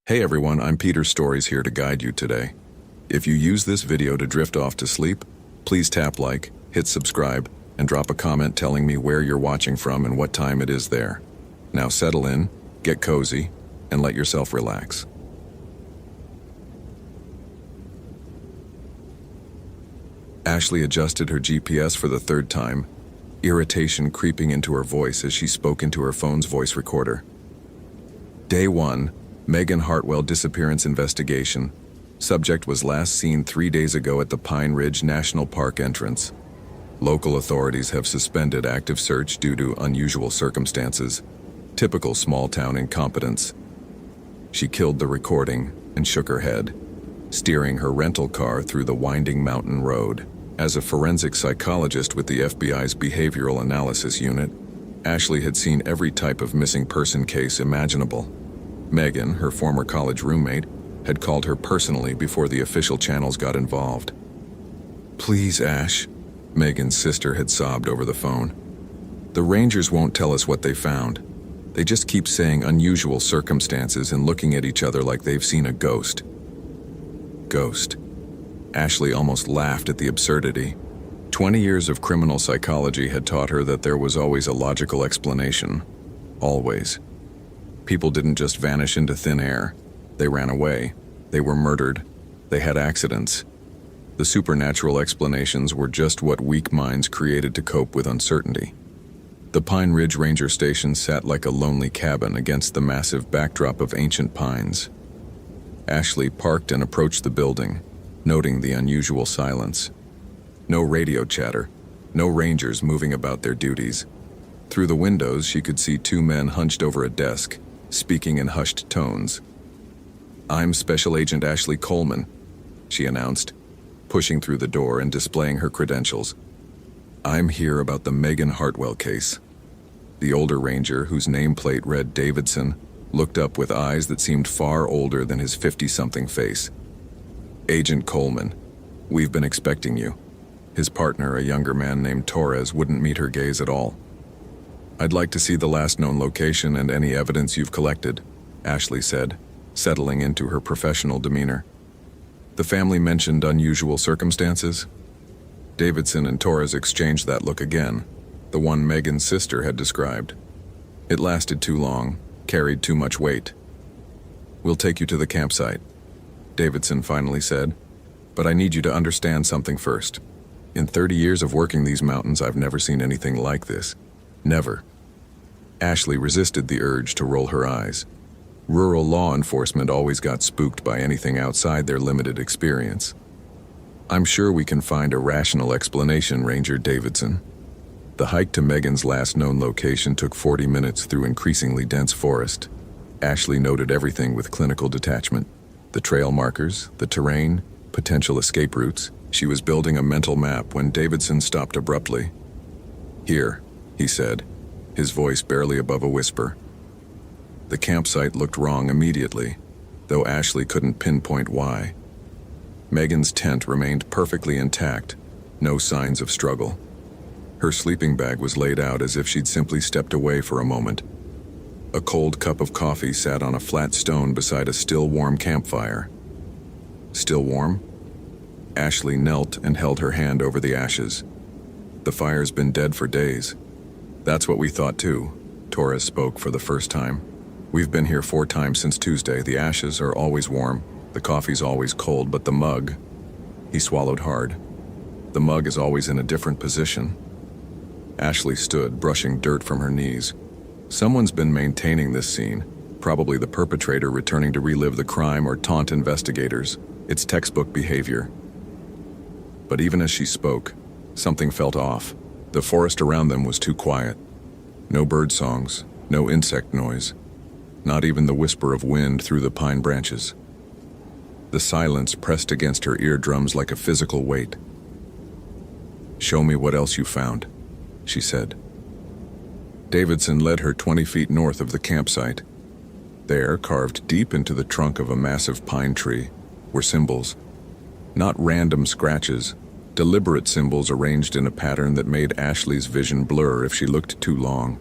Hey everyone, I'm Peter Stories here to guide you today. If you use this video to drift off to sleep, please tap like, hit subscribe, and drop a comment telling me where you're watching from and what time it is there. Now settle in, get cozy, and let yourself relax. Ashley adjusted her GPS for the third time, irritation creeping into her voice as she spoke into her phone's voice recorder. Day 1. Megan Hartwell disappearance investigation. Subject was last seen 3 days ago at the Pine Ridge National Park entrance. Local authorities have suspended active search due to unusual circumstances. Typical small-town incompetence. She killed the recording and shook her head, steering her rental car through the winding mountain road. As a forensic psychologist with the FBI's Behavioral Analysis Unit, Ashley had seen every type of missing person case imaginable. Megan, her former college roommate, had called her personally before the official channels got involved. "Please, Ash," Megan's sister had sobbed over the phone. "The Rangers won't tell us what they found. They just keep saying unusual circumstances and looking at each other like they've seen a ghost." Ghost. Ashley almost laughed at the absurdity. 20 years of criminal psychology had taught her that there was always a logical explanation. Always. People didn't just vanish into thin air. They ran away. They were murdered. They had accidents. The supernatural explanations were just what weak minds created to cope with uncertainty. The Pine Ridge Ranger Station sat like a lonely cabin against the massive backdrop of ancient pines. Ashley parked and approached the building, noting the unusual silence. No radio chatter, no rangers moving about their duties. Through the windows, she could see two men hunched over a desk, speaking in hushed tones. "I'm Special Agent Ashley Coleman," she announced, pushing through the door and displaying her credentials. "I'm here about the Megan Hartwell case." The older ranger, whose nameplate read Davidson, looked up with eyes that seemed far older than his 50-something face. "Agent Coleman, we've been expecting you." His partner, a younger man named Torres, wouldn't meet her gaze at all. "I'd like to see the last known location and any evidence you've collected," Ashley said, settling into her professional demeanor. "The family mentioned unusual circumstances?" Davidson and Torres exchanged that look again, the one Megan's sister had described. "It lasted too long, carried too much weight." "We'll take you to the campsite," Davidson finally said, "but I need you to understand something first. In 30 years of working these mountains, I've never seen anything like this. Never." Ashley resisted the urge to roll her eyes. Rural law enforcement always got spooked by anything outside their limited experience. "I'm sure we can find a rational explanation, Ranger Davidson." The hike to Megan's last known location took 40 minutes through increasingly dense forest. Ashley noted everything with clinical detachment. The trail markers, the terrain, potential escape routes. She was building a mental map when Davidson stopped abruptly. "Here," he said, his voice barely above a whisper. The campsite looked wrong immediately, though Ashley couldn't pinpoint why. Megan's tent remained perfectly intact, no signs of struggle. Her sleeping bag was laid out as if she'd simply stepped away for a moment. A cold cup of coffee sat on a flat stone beside a still warm campfire. Still warm? Ashley knelt and held her hand over the ashes. "The fire's been dead for days." "That's what we thought too," Torres spoke for the first time. "We've been here 4 times since Tuesday. The ashes are always warm, the coffee's always cold, but the mug..." He swallowed hard. "The mug is always in a different position." Ashley stood, brushing dirt from her knees. "Someone's been maintaining this scene, probably the perpetrator returning to relive the crime or taunt investigators. It's textbook behavior." But even as she spoke, something felt off. The forest around them was too quiet. No bird songs, no insect noise, not even the whisper of wind through the pine branches. The silence pressed against her eardrums like a physical weight. "Show me what else you found," she said. Davidson led her 20 feet north of the campsite. There, carved deep into the trunk of a massive pine tree, were symbols. Not random scratches, deliberate symbols arranged in a pattern that made Ashley's vision blur if she looked too long.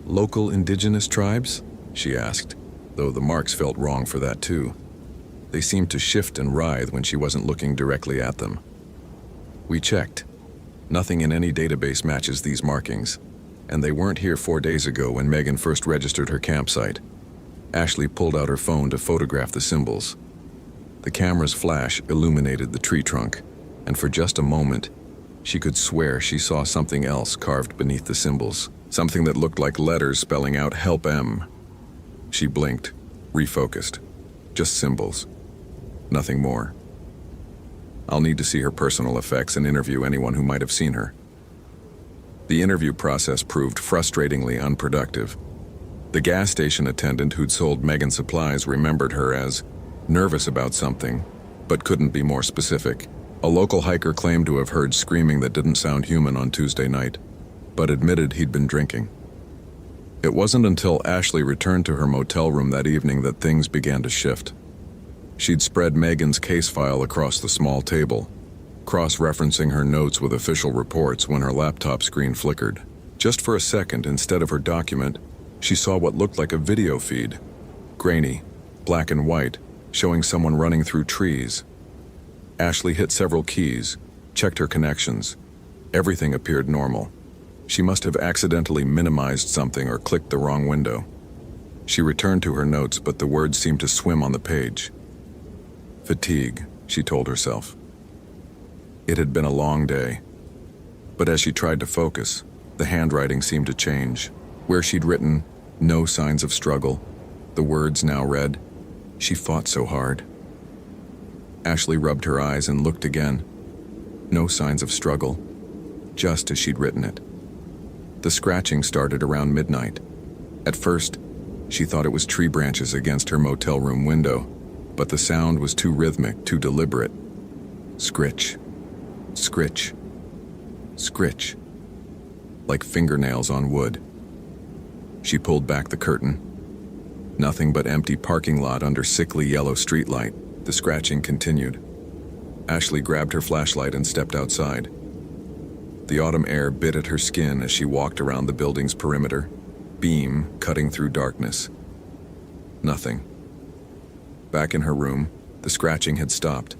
"Local indigenous tribes?" she asked. though the marks felt wrong for that too. They seemed to shift and writhe when she wasn't looking directly at them. We checked. Nothing in any database matches these markings, and they weren't here 4 days ago when Megan first registered her campsite. Ashley pulled out her phone to photograph the symbols. The camera's flash illuminated the tree trunk, and for just a moment, she could swear she saw something else carved beneath the symbols, something that looked like letters spelling out "Help M." She blinked, refocused. Just symbols. Nothing more. I'll need to see her personal effects and interview anyone who might have seen her. The interview process proved frustratingly unproductive. The gas station attendant who'd sold Megan supplies remembered her as nervous about something, but couldn't be more specific. A local hiker claimed to have heard screaming that didn't sound human on Tuesday night, but admitted he'd been drinking. It wasn't until Ashley returned to her motel room that evening that things began to shift. She'd spread Megan's case file across the small table, cross-referencing her notes with official reports when her laptop screen flickered. Just for a second, instead of her document, she saw what looked like a video feed. Grainy, black and white, showing someone running through trees. Ashley hit several keys, checked her connections. Everything appeared normal. She must have accidentally minimized something or clicked the wrong window. She returned to her notes, but the words seemed to swim on the page. Fatigue, she told herself. It had been a long day. But as she tried to focus, the handwriting seemed to change. Where she'd written, "No signs of struggle," the words now read, "She fought so hard." Ashley rubbed her eyes and looked again. No signs of struggle, just as she'd written it. The scratching started around midnight. At first, she thought it was tree branches against her motel room window, but the sound was too rhythmic, too deliberate. Scritch, scritch, scritch, like fingernails on wood. She pulled back the curtain. Nothing but empty parking lot under sickly yellow streetlight. The scratching continued. Ashley grabbed her flashlight and stepped outside. The autumn air bit at her skin as she walked around the building's perimeter, beam cutting through darkness. Nothing. Back in her room, the scratching had stopped.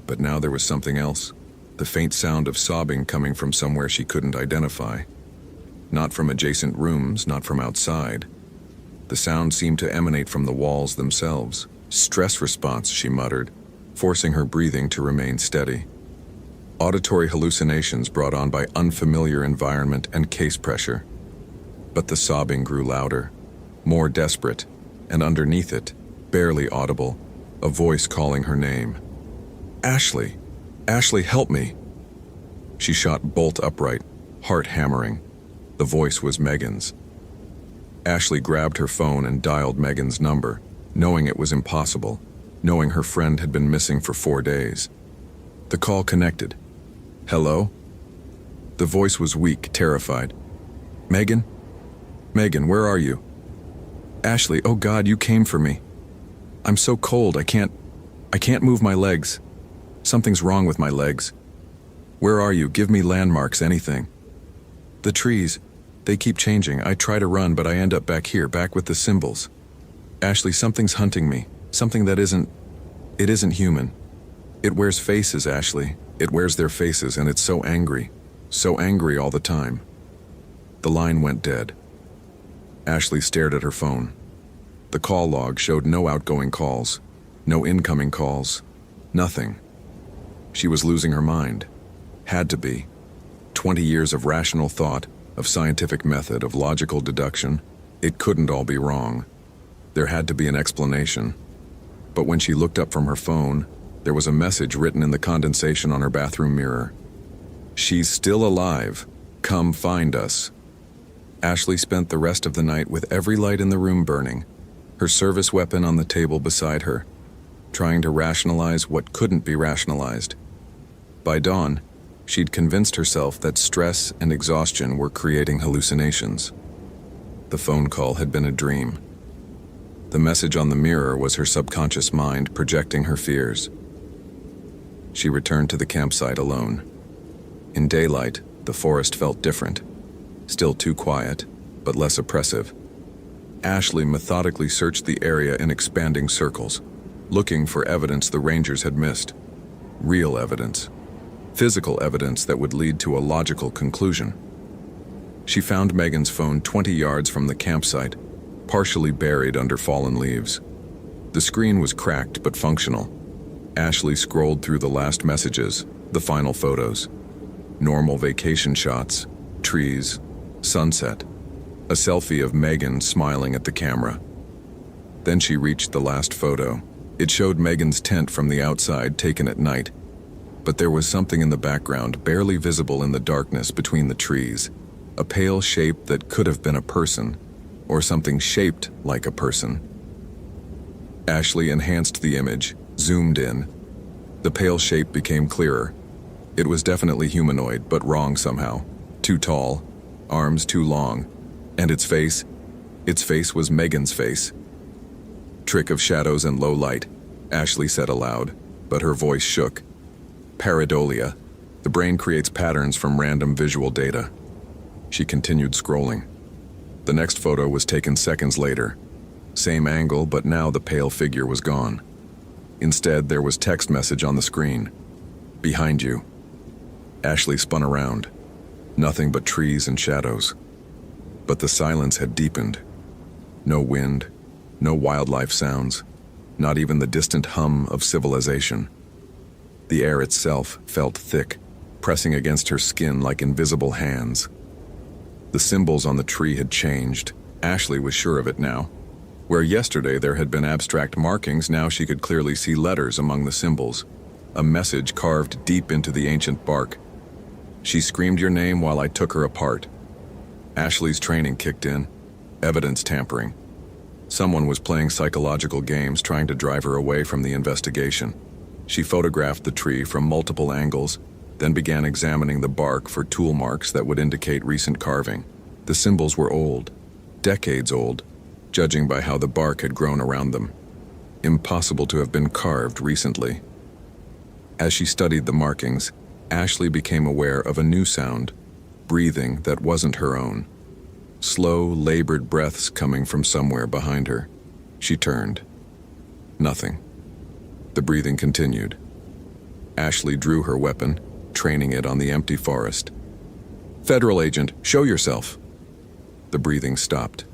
But now there was something else, the faint sound of sobbing coming from somewhere she couldn't identify. Not from adjacent rooms, not from outside. The sound seemed to emanate from the walls themselves. Stress response, she muttered, forcing her breathing to remain steady. Auditory hallucinations brought on by unfamiliar environment and case pressure. But the sobbing grew louder, more desperate, and underneath it, barely audible, a voice calling her name. Ashley! Ashley, help me! She shot bolt upright, heart hammering. The voice was Megan's. Ashley grabbed her phone and dialed Megan's number, knowing it was impossible, knowing her friend had been missing for 4 days. The call connected. Hello? The voice was weak, terrified. Megan? Megan, where are you? Ashley, oh God, you came for me. I'm so cold, I can't move my legs. Something's wrong with my legs. Where are you? Give me landmarks, anything. The trees, they keep changing. I try to run, but I end up back here, back with the symbols. Ashley, something's hunting me. Something that isn't human. It wears faces, Ashley. It wears their faces, and it's so angry all the time. The line went dead. Ashley stared at her phone. The call log showed no outgoing calls, no incoming calls, nothing. She was losing her mind. Had to be. 20 years of rational thought, of scientific method, of logical deduction. It couldn't all be wrong. There had to be an explanation. But when she looked up from her phone, there was a message written in the condensation on her bathroom mirror. She's still alive. Come find us. Ashley spent the rest of the night with every light in the room burning, her service weapon on the table beside her, trying to rationalize what couldn't be rationalized. By dawn, she'd convinced herself that stress and exhaustion were creating hallucinations. The phone call had been a dream. The message on the mirror was her subconscious mind projecting her fears. She returned to the campsite alone. In daylight, the forest felt different. Still too quiet, but less oppressive. Ashley methodically searched the area in expanding circles, looking for evidence the Rangers had missed. Real evidence. Physical evidence that would lead to a logical conclusion. She found Megan's phone 20 yards from the campsite, partially buried under fallen leaves. The screen was cracked but functional. Ashley scrolled through the last messages, the final photos. Normal vacation shots, trees, sunset. A selfie of Megan smiling at the camera. Then she reached the last photo. It showed Megan's tent from the outside, taken at night. But there was something in the background, barely visible in the darkness between the trees. A pale shape that could have been a person, or something shaped like a person. Ashley enhanced the image, zoomed in. The pale shape became clearer. It was definitely humanoid, but wrong somehow. Too tall, arms too long, and its face was Megan's face. Trick of shadows and low light, Ashley said aloud, but her voice shook. Pareidolia. The brain creates patterns from random visual data. She continued scrolling. The next photo was taken seconds later. Same angle, but now the pale figure was gone. Instead, there was text message on the screen. Behind you. Ashley spun around. Nothing but trees and shadows. But the silence had deepened. No wind, no wildlife sounds, not even the distant hum of civilization. The air itself felt thick, pressing against her skin like invisible hands. The symbols on the tree had changed. Ashley was sure of it now. Where yesterday there had been abstract markings, now she could clearly see letters among the symbols. A message carved deep into the ancient bark. She screamed your name while I took her apart. Ashley's training kicked in. Evidence tampering. Someone was playing psychological games, trying to drive her away from the investigation. She photographed the tree from multiple angles, then began examining the bark for tool marks that would indicate recent carving. The symbols were old, decades old, judging by how the bark had grown around them. Impossible to have been carved recently. As she studied the markings, Ashley became aware of a new sound, breathing that wasn't her own. Slow, labored breaths coming from somewhere behind her. She turned. Nothing. The breathing continued. Ashley drew her weapon, training it on the empty forest. Federal agent, show yourself. The breathing stopped.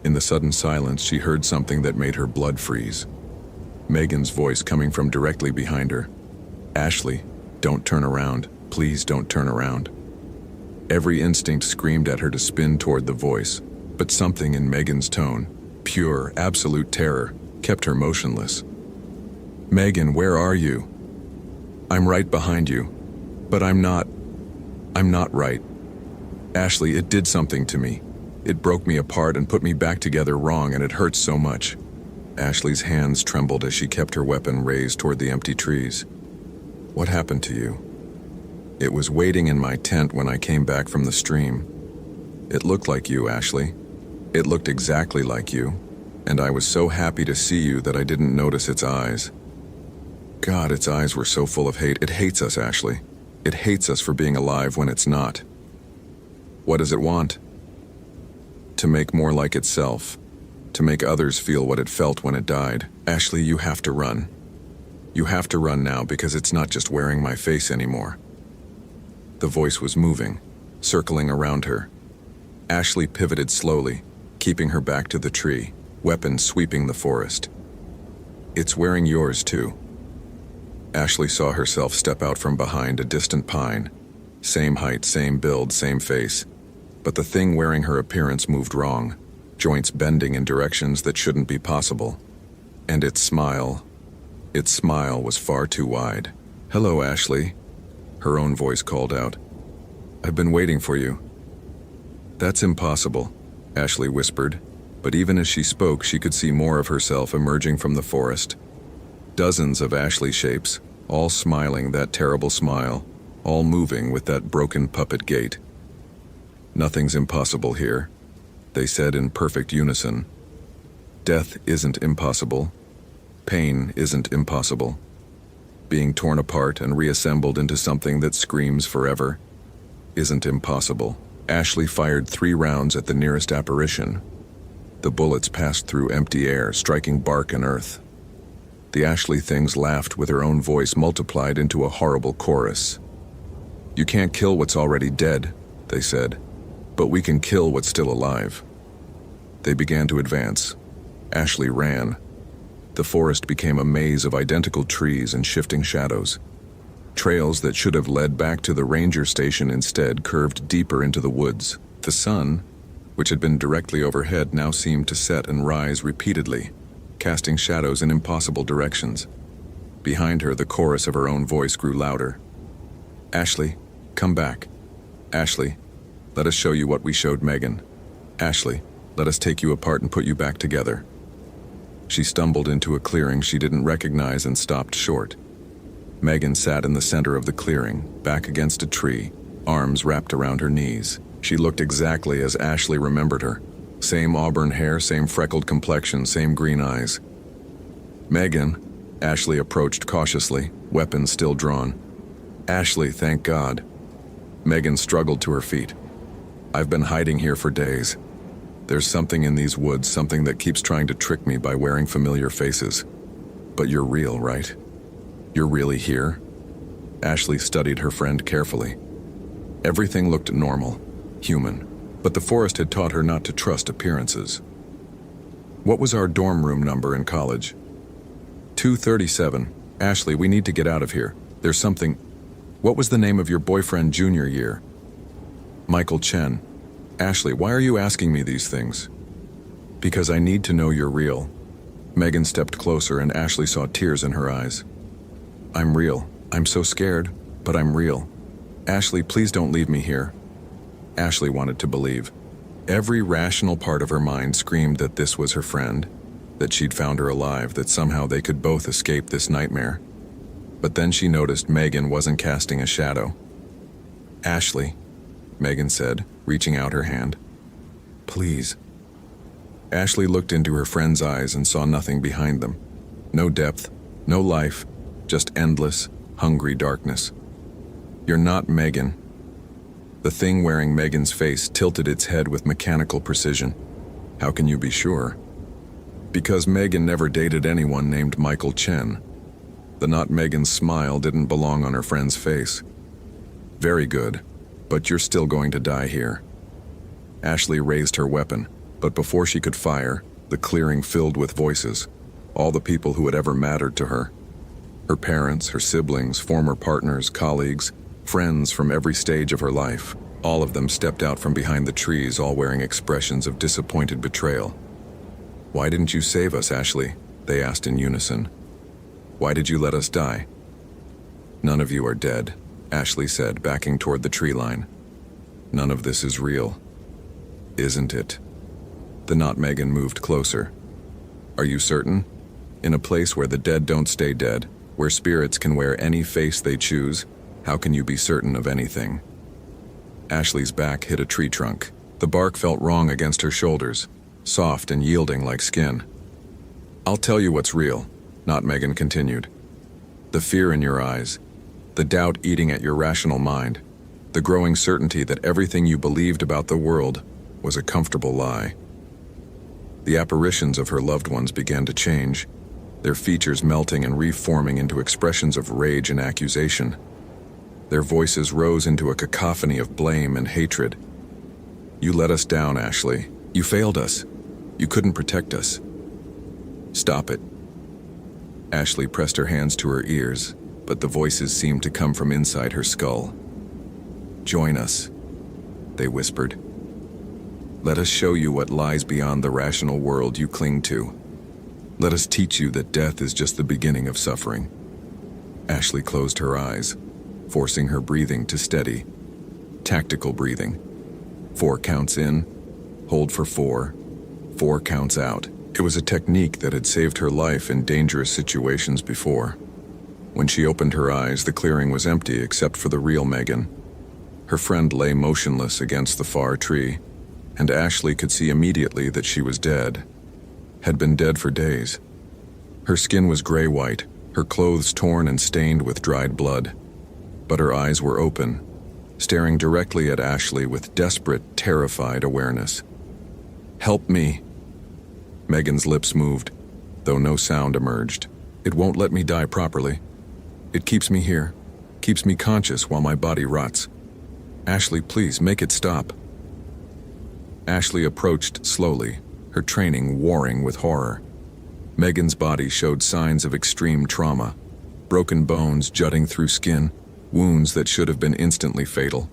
In the sudden silence, she heard something that made her blood freeze. Megan's voice coming from directly behind her. Ashley, don't turn around. Please don't turn around. Every instinct screamed at her to spin toward the voice, but something in Megan's tone, pure, absolute terror, kept her motionless. Megan, where are you? I'm right behind you, but I'm not right. Ashley, it did something to me. It broke me apart and put me back together wrong, and it hurts so much. Ashley's hands trembled as she kept her weapon raised toward the empty trees. What happened to you? It was waiting in my tent when I came back from the stream. It looked like you, Ashley. It looked exactly like you, and I was so happy to see you that I didn't notice its eyes. God, its eyes were so full of hate. It hates us, Ashley. It hates us for being alive when it's not. What does it want? To make more like itself. To make others feel what it felt when it died. Ashley, you have to run. You have to run now because it's not just wearing my face anymore. The voice was moving, circling around her. Ashley pivoted slowly, keeping her back to the tree, weapon sweeping the forest. It's wearing yours too. Ashley saw herself step out from behind a distant pine. Same height, same build, same face. But the thing wearing her appearance moved wrong, joints bending in directions that shouldn't be possible. And its smile was far too wide. Hello, Ashley. Her own voice called out. I've been waiting for you. That's impossible, Ashley whispered, but even as she spoke, she could see more of herself emerging from the forest. Dozens of Ashley shapes, all smiling that terrible smile, all moving with that broken puppet gait. Nothing's impossible here, they said in perfect unison. Death isn't impossible. Pain isn't impossible. Being torn apart and reassembled into something that screams forever isn't impossible. Ashley fired 3 rounds at the nearest apparition. The bullets passed through empty air, striking bark and earth. The Ashley things laughed with her own voice multiplied into a horrible chorus. "You can't kill what's already dead," they said, "but we can kill what's still alive." They began to advance. Ashley ran. The forest became a maze of identical trees and shifting shadows. Trails that should have led back to the ranger station instead curved deeper into the woods. The sun, which had been directly overhead, now seemed to set and rise repeatedly, casting shadows in impossible directions. Behind her, the chorus of her own voice grew louder. "Ashley, come back. Ashley, let us show you what we showed Megan. Ashley, let us take you apart and put you back together." She stumbled into a clearing she didn't recognize and stopped short. Megan sat in the center of the clearing, back against a tree, arms wrapped around her knees. She looked exactly as Ashley remembered her. Same auburn hair, same freckled complexion, same green eyes. "Megan," Ashley approached cautiously, weapon still drawn. "Ashley, thank God." Megan struggled to her feet. "I've been hiding here for days. There's something in these woods, something that keeps trying to trick me by wearing familiar faces. But you're real, right? You're really here?" Ashley studied her friend carefully. Everything looked normal, human, but the forest had taught her not to trust appearances. "What was our dorm room number in college?" 237. "Ashley, we need to get out of here. There's something—" "What was the name of your boyfriend junior year?" "Michael Chen." "Ashley, why are you asking me these things?" "Because I need to know you're real." Megan stepped closer and Ashley saw tears in her eyes. "I'm real. I'm so scared, but I'm real. Ashley, please don't leave me here." Ashley wanted to believe. Every rational part of her mind screamed that this was her friend, that she'd found her alive, that somehow they could both escape this nightmare. But then she noticed Megan wasn't casting a shadow. "Ashley," Megan said, reaching out her hand. "Please." Ashley looked into her friend's eyes and saw nothing behind them. No depth, no life, just endless, hungry darkness. "You're not Megan." The thing wearing Megan's face tilted its head with mechanical precision. "How can you be sure?" "Because Megan never dated anyone named Michael Chen." The not Megan's smile didn't belong on her friend's face. "Very good, but you're still going to die here." Ashley raised her weapon, but before she could fire, the clearing filled with voices, all the people who had ever mattered to her. Her parents, her siblings, former partners, colleagues, friends from every stage of her life. All of them stepped out from behind the trees, all wearing expressions of disappointed betrayal. "Why didn't you save us, Ashley?" they asked in unison. "Why did you let us die?" "None of you are dead," Ashley said, backing toward the tree line. "None of this is real. Isn't it?" The not Megan moved closer. "Are you certain? In a place where the dead don't stay dead, where spirits can wear any face they choose, how can you be certain of anything?" Ashley's back hit a tree trunk. The bark felt wrong against her shoulders, soft and yielding like skin. "I'll tell you what's real," not Megan continued. "The fear in your eyes, the doubt eating at your rational mind, the growing certainty that everything you believed about the world was a comfortable lie." The apparitions of her loved ones began to change, their features melting and reforming into expressions of rage and accusation. Their voices rose into a cacophony of blame and hatred. "You let us down, Ashley. You failed us. You couldn't protect us. Stop it." Ashley pressed her hands to her ears, but the voices seemed to come from inside her skull. "Join us," they whispered. "Let us show you what lies beyond the rational world you cling to. Let us teach you that death is just the beginning of suffering." Ashley closed her eyes, forcing her breathing to steady. Tactical breathing. 4 counts in, hold for 4, 4 counts out. It was a technique that had saved her life in dangerous situations before. When she opened her eyes, the clearing was empty except for the real Megan. Her friend lay motionless against the far tree, and Ashley could see immediately that she was dead. Had been dead for days. Her skin was gray-white, her clothes torn and stained with dried blood. But her eyes were open, staring directly at Ashley with desperate, terrified awareness. "Help me," Megan's lips moved, though no sound emerged. It won't let me die properly. It keeps me here, keeps me conscious while my body rots. Ashley, please, make it stop. Ashley approached slowly, her training warring with horror. Megan's body showed signs of extreme trauma, broken bones jutting through skin, wounds that should have been instantly fatal.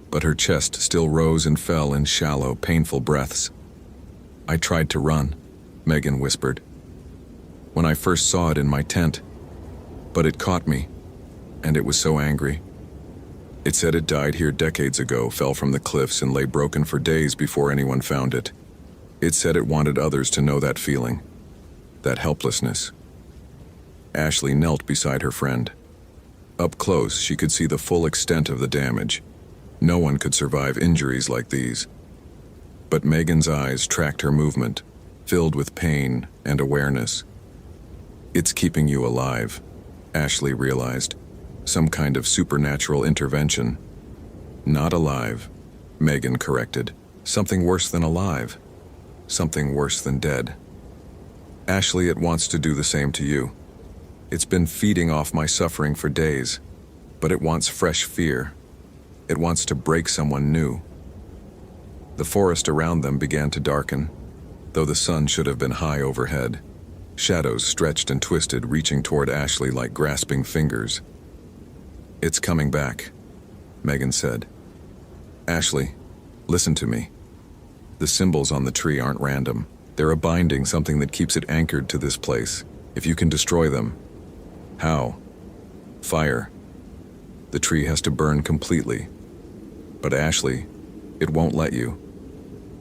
But her chest still rose and fell in shallow, painful breaths. I tried to run, Megan whispered, when I first saw it in my tent. But it caught me, and it was so angry. It said it died here decades ago, fell from the cliffs, and lay broken for days before anyone found it. It said it wanted others to know that feeling, that helplessness. Ashley knelt beside her friend. Up close, she could see the full extent of the damage. No one could survive injuries like these. But Megan's eyes tracked her movement, filled with pain and awareness. It's keeping you alive, Ashley realized. Some kind of supernatural intervention. Not alive, Megan corrected. Something worse than alive. Something worse than dead. Ashley, it wants to do the same to you. It's been feeding off my suffering for days, but it wants fresh fear. It wants to break someone new. The forest around them began to darken, though the sun should have been high overhead. Shadows stretched and twisted, reaching toward Ashley like grasping fingers. It's coming back, Megan said. Ashley, listen to me. The symbols on the tree aren't random. They're a binding, something that keeps it anchored to this place. If you can destroy them. How? Fire. The tree has to burn completely. But Ashley, it won't let you.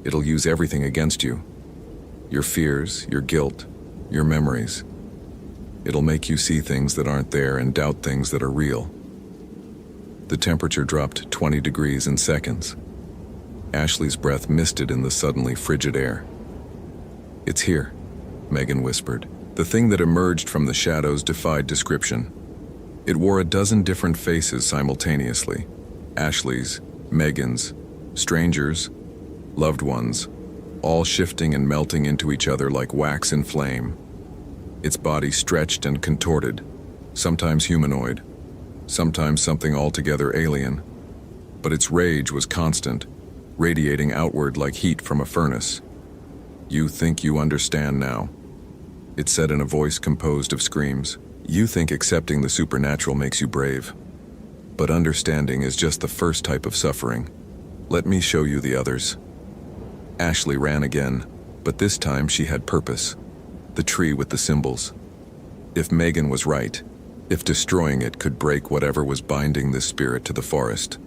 It'll use everything against you. Your fears, your guilt, your memories. It'll make you see things that aren't there and doubt things that are real. The temperature dropped 20 degrees in seconds. Ashley's breath misted in the suddenly frigid air. It's here, Megan whispered. The thing that emerged from the shadows defied description. It wore a dozen different faces simultaneously. Ashley's, Megan's, strangers, loved ones, all shifting and melting into each other like wax in flame. Its body stretched and contorted, sometimes humanoid, sometimes something altogether alien. But its rage was constant, radiating outward like heat from a furnace. You think you understand now, it said in a voice composed of screams. You think accepting the supernatural makes you brave. But understanding is just the first type of suffering. Let me show you the others. Ashley ran again, but this time she had purpose. The tree with the symbols. If Megan was right, if destroying it could break whatever was binding this spirit to the forest.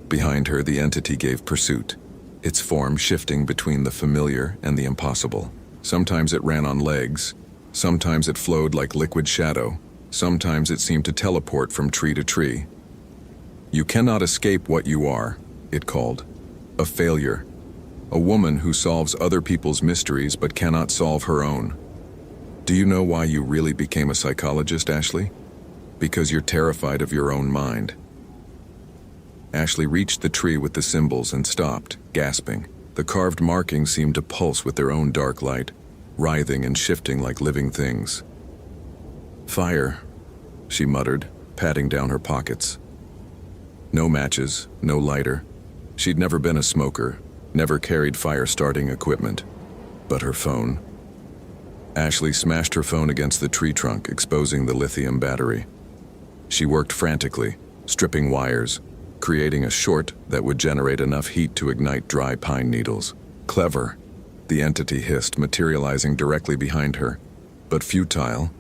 Behind her, the entity gave pursuit, its form shifting between the familiar and the impossible. Sometimes it ran on legs, sometimes it flowed like liquid shadow, sometimes it seemed to teleport from tree to tree. You cannot escape what you are, it called. A failure. A woman who solves other people's mysteries but cannot solve her own. Do you know why you really became a psychologist, Ashley? Because you're terrified of your own mind. Ashley reached the tree with the symbols and stopped, gasping. The carved markings seemed to pulse with their own dark light, writhing and shifting like living things. Fire, she muttered, patting down her pockets. No matches, no lighter. She'd never been a smoker, never carried fire-starting equipment. But her phone. Ashley smashed her phone against the tree trunk, exposing the lithium battery. She worked frantically, stripping wires, creating a short that would generate enough heat to ignite dry pine needles. Clever, the entity hissed, materializing directly behind her. But futile.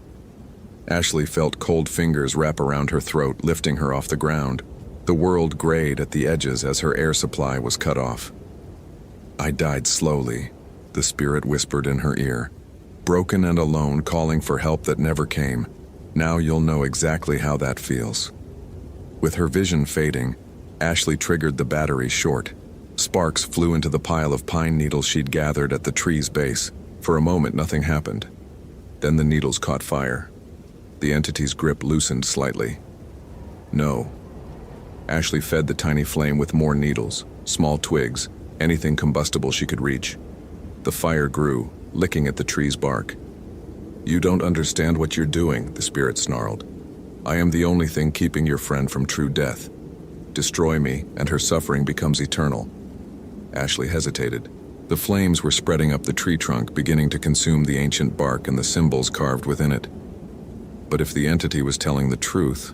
Ashley felt cold fingers wrap around her throat, lifting her off the ground. The world grayed at the edges as her air supply was cut off. I died slowly, the spirit whispered in her ear. Broken and alone, calling for help that never came. Now you'll know exactly how that feels. With her vision fading, Ashley triggered the battery short. Sparks flew into the pile of pine needles she'd gathered at the tree's base. For a moment, nothing happened. Then the needles caught fire. The entity's grip loosened slightly. No. Ashley fed the tiny flame with more needles, small twigs, anything combustible she could reach. The fire grew, licking at the tree's bark. "You don't understand what you're doing," the spirit snarled. "I am the only thing keeping your friend from true death. Destroy me, and her suffering becomes eternal." Ashley hesitated. The flames were spreading up the tree trunk, beginning to consume the ancient bark and the symbols carved within it. But if the entity was telling the truth...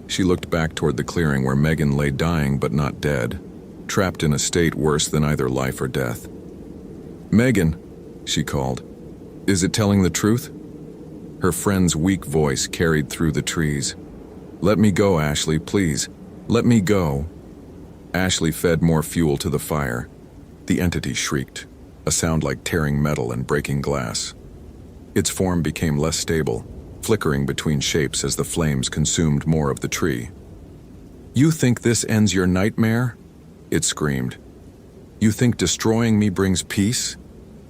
She looked back toward the clearing where Megan lay dying but not dead, trapped in a state worse than either life or death. "Megan," she called. "Is it telling the truth?" Her friend's weak voice carried through the trees. "Let me go, Ashley, please. Let me go." Ashley fed more fuel to the fire. The entity shrieked, a sound like tearing metal and breaking glass. Its form became less stable, flickering between shapes as the flames consumed more of the tree. "You think this ends your nightmare?" it screamed. "You think destroying me brings peace?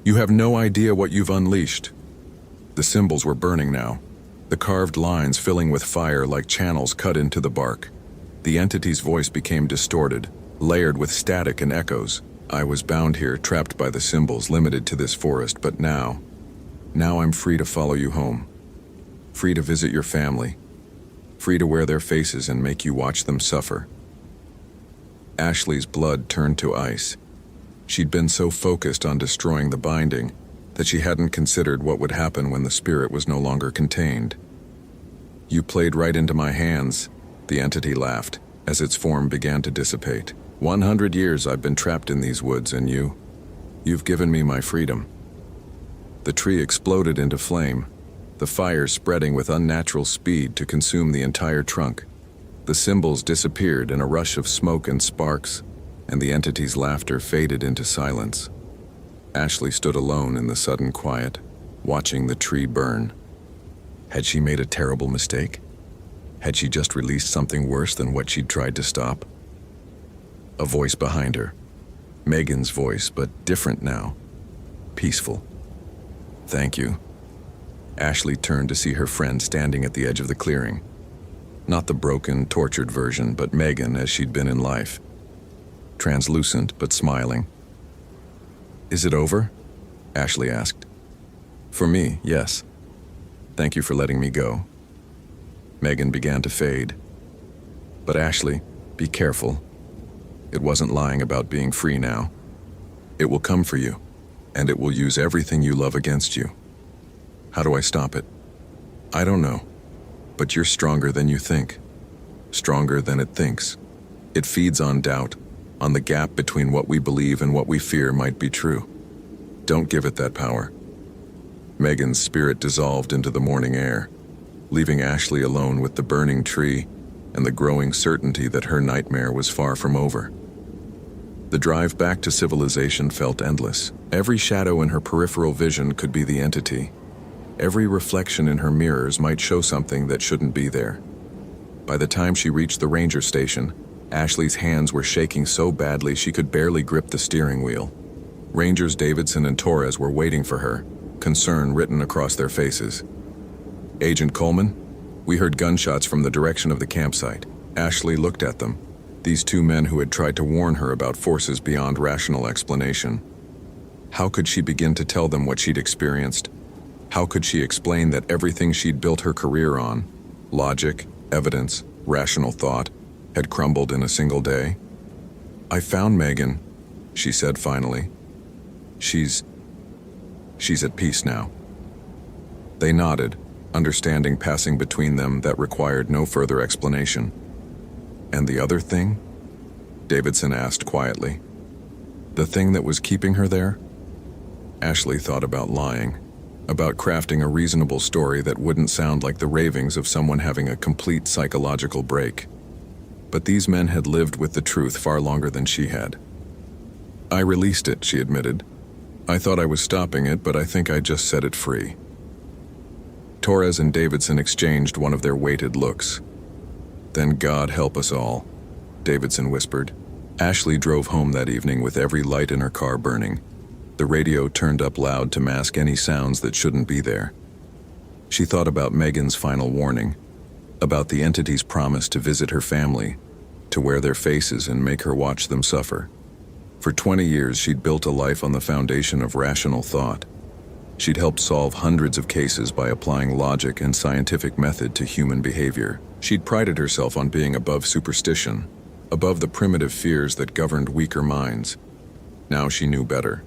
You have no idea what you've unleashed." The symbols were burning now, the carved lines filling with fire like channels cut into the bark. The entity's voice became distorted, layered with static and echoes. "I was bound here, trapped by the symbols, limited to this forest, but now I'm free to follow you home. Free to visit your family. Free to wear their faces and make you watch them suffer." Ashley's blood turned to ice. She'd been so focused on destroying the binding that she hadn't considered what would happen when the spirit was no longer contained. "You played right into my hands," the entity laughed, as its form began to dissipate. 100 years I've been trapped in these woods, and you've given me my freedom." The tree exploded into flame, the fire spreading with unnatural speed to consume the entire trunk. The symbols disappeared in a rush of smoke and sparks, and the entity's laughter faded into silence. Ashley stood alone in the sudden quiet, watching the tree burn. Had she made a terrible mistake? Had she just released something worse than what she'd tried to stop? A voice behind her. Megan's voice, but different now. Peaceful. "Thank you." Ashley turned to see her friend standing at the edge of the clearing. Not the broken, tortured version, but Megan as she'd been in life. Translucent, but smiling. "Is it over?" Ashley asked. "For me, yes. Thank you for letting me go." Megan began to fade. "But Ashley, be careful. It wasn't lying about being free now. It will come for you, and it will use everything you love against you. How do I stop it? I don't know. But you're stronger than you think. Stronger than it thinks. It feeds on doubt, on the gap between what we believe and what we fear might be true. Don't give it that power." Megan's spirit dissolved into the morning air, leaving Ashley alone with the burning tree and the growing certainty that her nightmare was far from over. The drive back to civilization felt endless. Every shadow in her peripheral vision could be the entity. Every reflection in her mirrors might show something that shouldn't be there. By the time she reached the ranger station, Ashley's hands were shaking so badly she could barely grip the steering wheel. Rangers Davidson and Torres were waiting for her, concern written across their faces. "Agent Coleman, we heard gunshots from the direction of the campsite." Ashley looked at them, these two men who had tried to warn her about forces beyond rational explanation. How could she begin to tell them what she'd experienced? How could she explain that everything she'd built her career on, logic, evidence, rational thought, had crumbled in a single day? "I found Megan," she said finally. She's at peace now." They nodded, understanding passing between them that required no further explanation. "And the other thing?" Davidson asked quietly. "The thing that was keeping her there?" Ashley thought about lying, about crafting a reasonable story that wouldn't sound like the ravings of someone having a complete psychological break. But these men had lived with the truth far longer than she had. "I released it," she admitted. "I thought I was stopping it, but I think I just set it free." Torres and Davidson exchanged one of their weighted looks. "Then God help us all," Davidson whispered. Ashley drove home that evening with every light in her car burning. The radio turned up loud to mask any sounds that shouldn't be there. She thought about Megan's final warning, about the entity's promise to visit her family, to wear their faces and make her watch them suffer. For 20 years, she'd built a life on the foundation of rational thought. She'd helped solve hundreds of cases by applying logic and scientific method to human behavior. She'd prided herself on being above superstition, above the primitive fears that governed weaker minds. Now she knew better.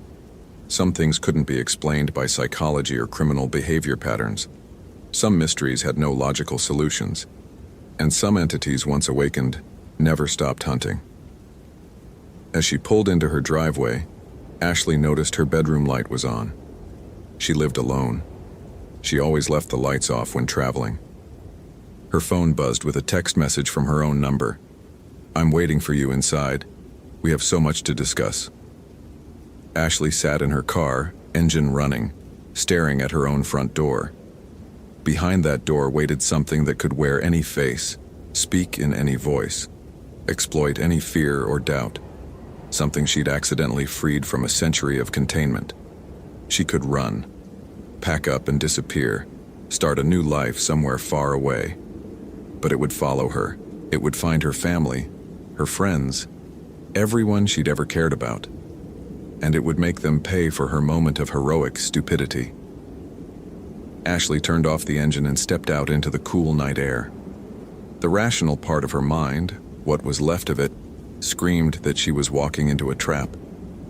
Some things couldn't be explained by psychology or criminal behavior patterns. Some mysteries had no logical solutions. And some entities, once awakened, never stopped hunting. As she pulled into her driveway, Ashley noticed her bedroom light was on. She lived alone. She always left the lights off when traveling. Her phone buzzed with a text message from her own number. "I'm waiting for you inside. We have so much to discuss." Ashley sat in her car, engine running, staring at her own front door. Behind that door waited something that could wear any face, speak in any voice, exploit any fear or doubt. Something she'd accidentally freed from a century of containment. She could run, pack up and disappear, start a new life somewhere far away. But it would follow her. It would find her family, her friends, everyone she'd ever cared about. And it would make them pay for her moment of heroic stupidity. Ashley turned off the engine and stepped out into the cool night air. The rational part of her mind, what was left of it, screamed that she was walking into a trap.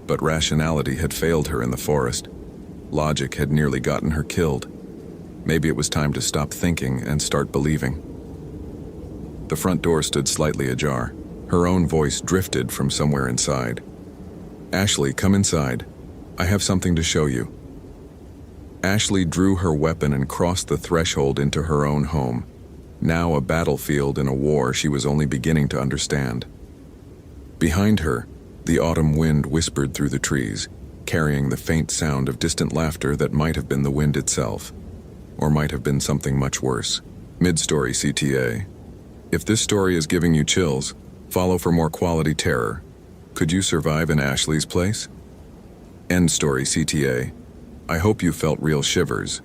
But rationality had failed her in the forest. Logic had nearly gotten her killed. Maybe it was time to stop thinking and start believing. The front door stood slightly ajar. Her own voice drifted from somewhere inside. "Ashley, come inside. I have something to show you." Ashley drew her weapon and crossed the threshold into her own home, now a battlefield in a war she was only beginning to understand. Behind her, the autumn wind whispered through the trees, carrying the faint sound of distant laughter that might have been the wind itself, or might have been something much worse. Mid-story CTA. If this story is giving you chills, follow for more quality terror. Could you survive in Ashley's place? End story CTA. I hope you felt real shivers.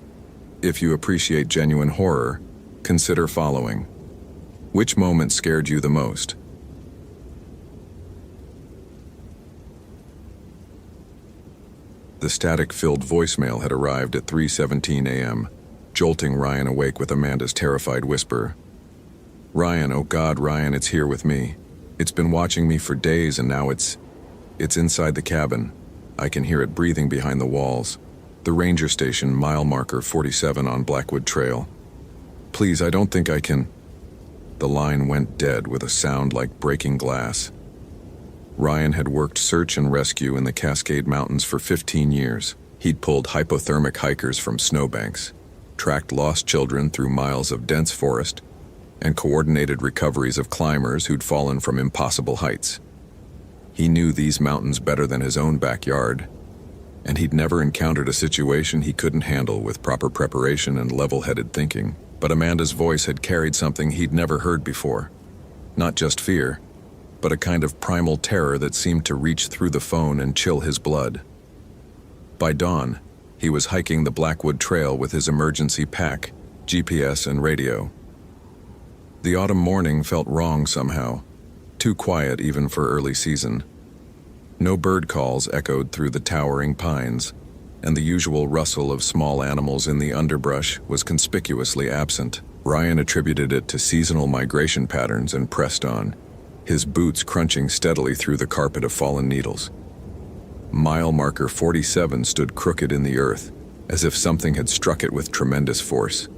If you appreciate genuine horror, consider following. Which moment scared you the most? The static-filled voicemail had arrived at 3:17 a.m., jolting Ryan awake with Amanda's terrified whisper. "Ryan, oh God, Ryan, it's here with me. It's been watching me for days and now it's inside the cabin. I can hear it breathing behind the walls. The ranger station, mile marker 47 on Blackwood Trail. Please, I don't think I can." The line went dead with a sound like breaking glass. Ryan had worked search and rescue in the Cascade Mountains for 15 years. He'd pulled hypothermic hikers from snowbanks, tracked lost children through miles of dense forest, and coordinated recoveries of climbers who'd fallen from impossible heights. He knew these mountains better than his own backyard, and he'd never encountered a situation he couldn't handle with proper preparation and level-headed thinking. But Amanda's voice had carried something he'd never heard before. Not just fear, but a kind of primal terror that seemed to reach through the phone and chill his blood. By dawn, he was hiking the Blackwood Trail with his emergency pack, GPS, and radio. The autumn morning felt wrong somehow, too quiet even for early season. No bird calls echoed through the towering pines, and the usual rustle of small animals in the underbrush was conspicuously absent. Ryan attributed it to seasonal migration patterns and pressed on, his boots crunching steadily through the carpet of fallen needles. Mile marker 47 stood crooked in the earth, as if something had struck it with tremendous force.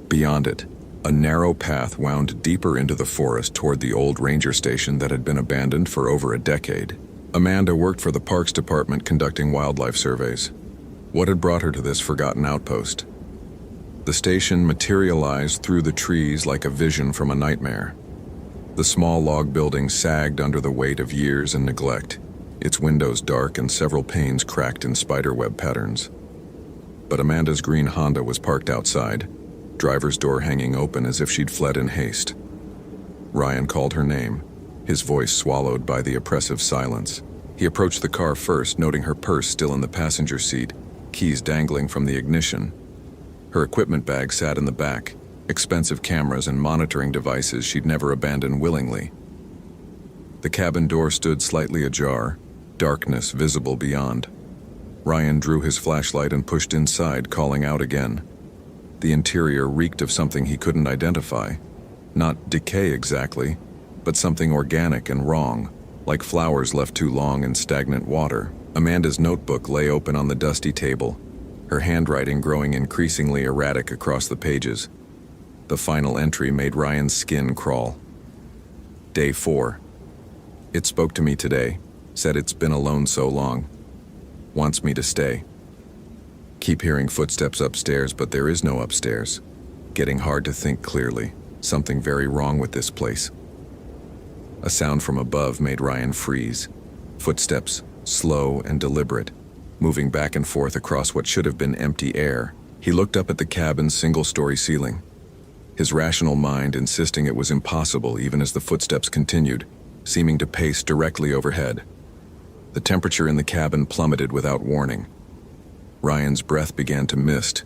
Beyond it, a narrow path wound deeper into the forest toward the old ranger station that had been abandoned for over a decade. Amanda worked for the Parks Department conducting wildlife surveys. What had brought her to this forgotten outpost? The station materialized through the trees like a vision from a nightmare. The small log building sagged under the weight of years and neglect, its windows dark and several panes cracked in spiderweb patterns. But Amanda's green Honda was parked outside, driver's door hanging open as if she'd fled in haste. Ryan called her name, his voice swallowed by the oppressive silence. He approached the car first, noting her purse still in the passenger seat, keys dangling from the ignition. Her equipment bag sat in the back, expensive cameras and monitoring devices she'd never abandoned willingly. The cabin door stood slightly ajar, darkness visible beyond. Ryan drew his flashlight and pushed inside, calling out again. The interior reeked of something he couldn't identify. Not decay exactly, but something organic and wrong, like flowers left too long in stagnant water. Amanda's notebook lay open on the dusty table, her handwriting growing increasingly erratic across the pages. The final entry made Ryan's skin crawl. Day 4. It spoke to me today, said it's been alone so long. Wants me to stay. Keep hearing footsteps upstairs, but there is no upstairs. Getting hard to think clearly. Something very wrong with this place. A sound from above made Ryan freeze. Footsteps, slow and deliberate, moving back and forth across what should have been empty air. He looked up at the cabin's single-story ceiling, his rational mind insisting it was impossible even as the footsteps continued, seeming to pace directly overhead. The temperature in the cabin plummeted without warning. Ryan's breath began to mist,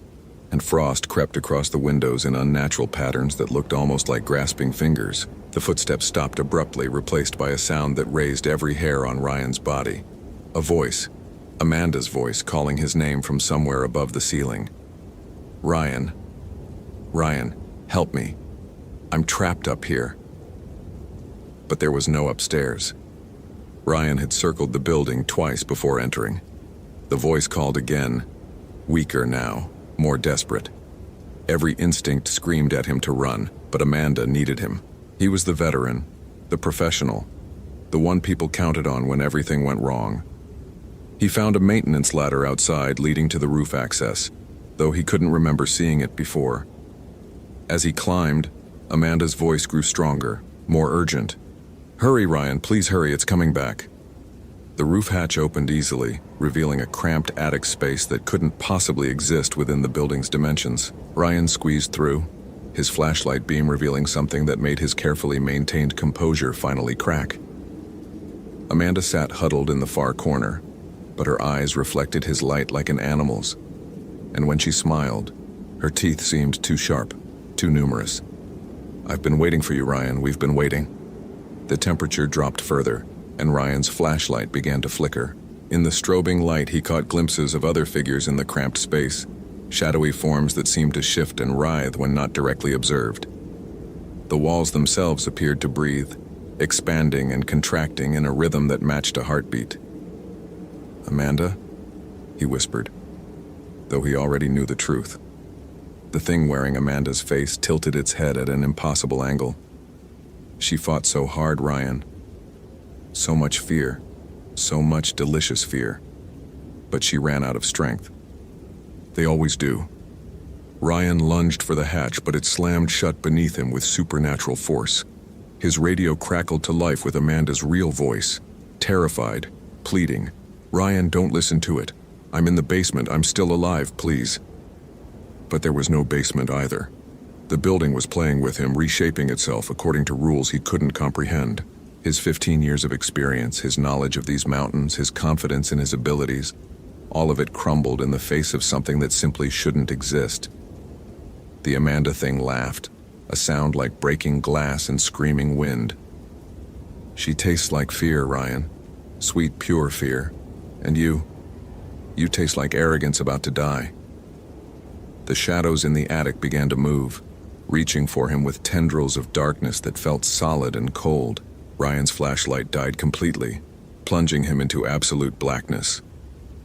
and frost crept across the windows in unnatural patterns that looked almost like grasping fingers. The footsteps stopped abruptly, replaced by a sound that raised every hair on Ryan's body. A voice, Amanda's voice, calling his name from somewhere above the ceiling. Ryan. Ryan, help me. I'm trapped up here. But there was no upstairs. Ryan had circled the building twice before entering. The voice called again, weaker now, more desperate. Every instinct screamed at him to run, but Amanda needed him. He was the veteran, the professional, the one people counted on when everything went wrong. He found a maintenance ladder outside leading to the roof access, though he couldn't remember seeing it before. As he climbed, Amanda's voice grew stronger, more urgent. Hurry, Ryan, please hurry, it's coming back. The roof hatch opened easily, revealing a cramped attic space that couldn't possibly exist within the building's dimensions. Ryan squeezed through, his flashlight beam revealing something that made his carefully maintained composure finally crack. Amanda sat huddled in the far corner, but her eyes reflected his light like an animal's. And when she smiled, her teeth seemed too sharp, too numerous. I've been waiting for you, Ryan, we've been waiting. The temperature dropped further, and Ryan's flashlight began to flicker. In the strobing light, he caught glimpses of other figures in the cramped space, shadowy forms that seemed to shift and writhe when not directly observed. The walls themselves appeared to breathe, expanding and contracting in a rhythm that matched a heartbeat. Amanda? He whispered, though he already knew the truth. The thing wearing Amanda's face tilted its head at an impossible angle. She fought so hard, Ryan. So much fear, so much delicious fear. But she ran out of strength. They always do. Ryan lunged for the hatch, but it slammed shut beneath him with supernatural force. His radio crackled to life with Amanda's real voice, terrified, pleading. Ryan, don't listen to it. I'm in the basement, I'm still alive, please. But there was no basement either. The building was playing with him, reshaping itself according to rules he couldn't comprehend. His 15 years of experience, his knowledge of these mountains, his confidence in his abilities, all of it crumbled in the face of something that simply shouldn't exist. The Amanda thing laughed, a sound like breaking glass and screaming wind. She tastes like fear, Ryan. Sweet, pure fear. And you taste like arrogance about to die. The shadows in the attic began to move, reaching for him with tendrils of darkness that felt solid and cold. Ryan's flashlight died completely, plunging him into absolute blackness.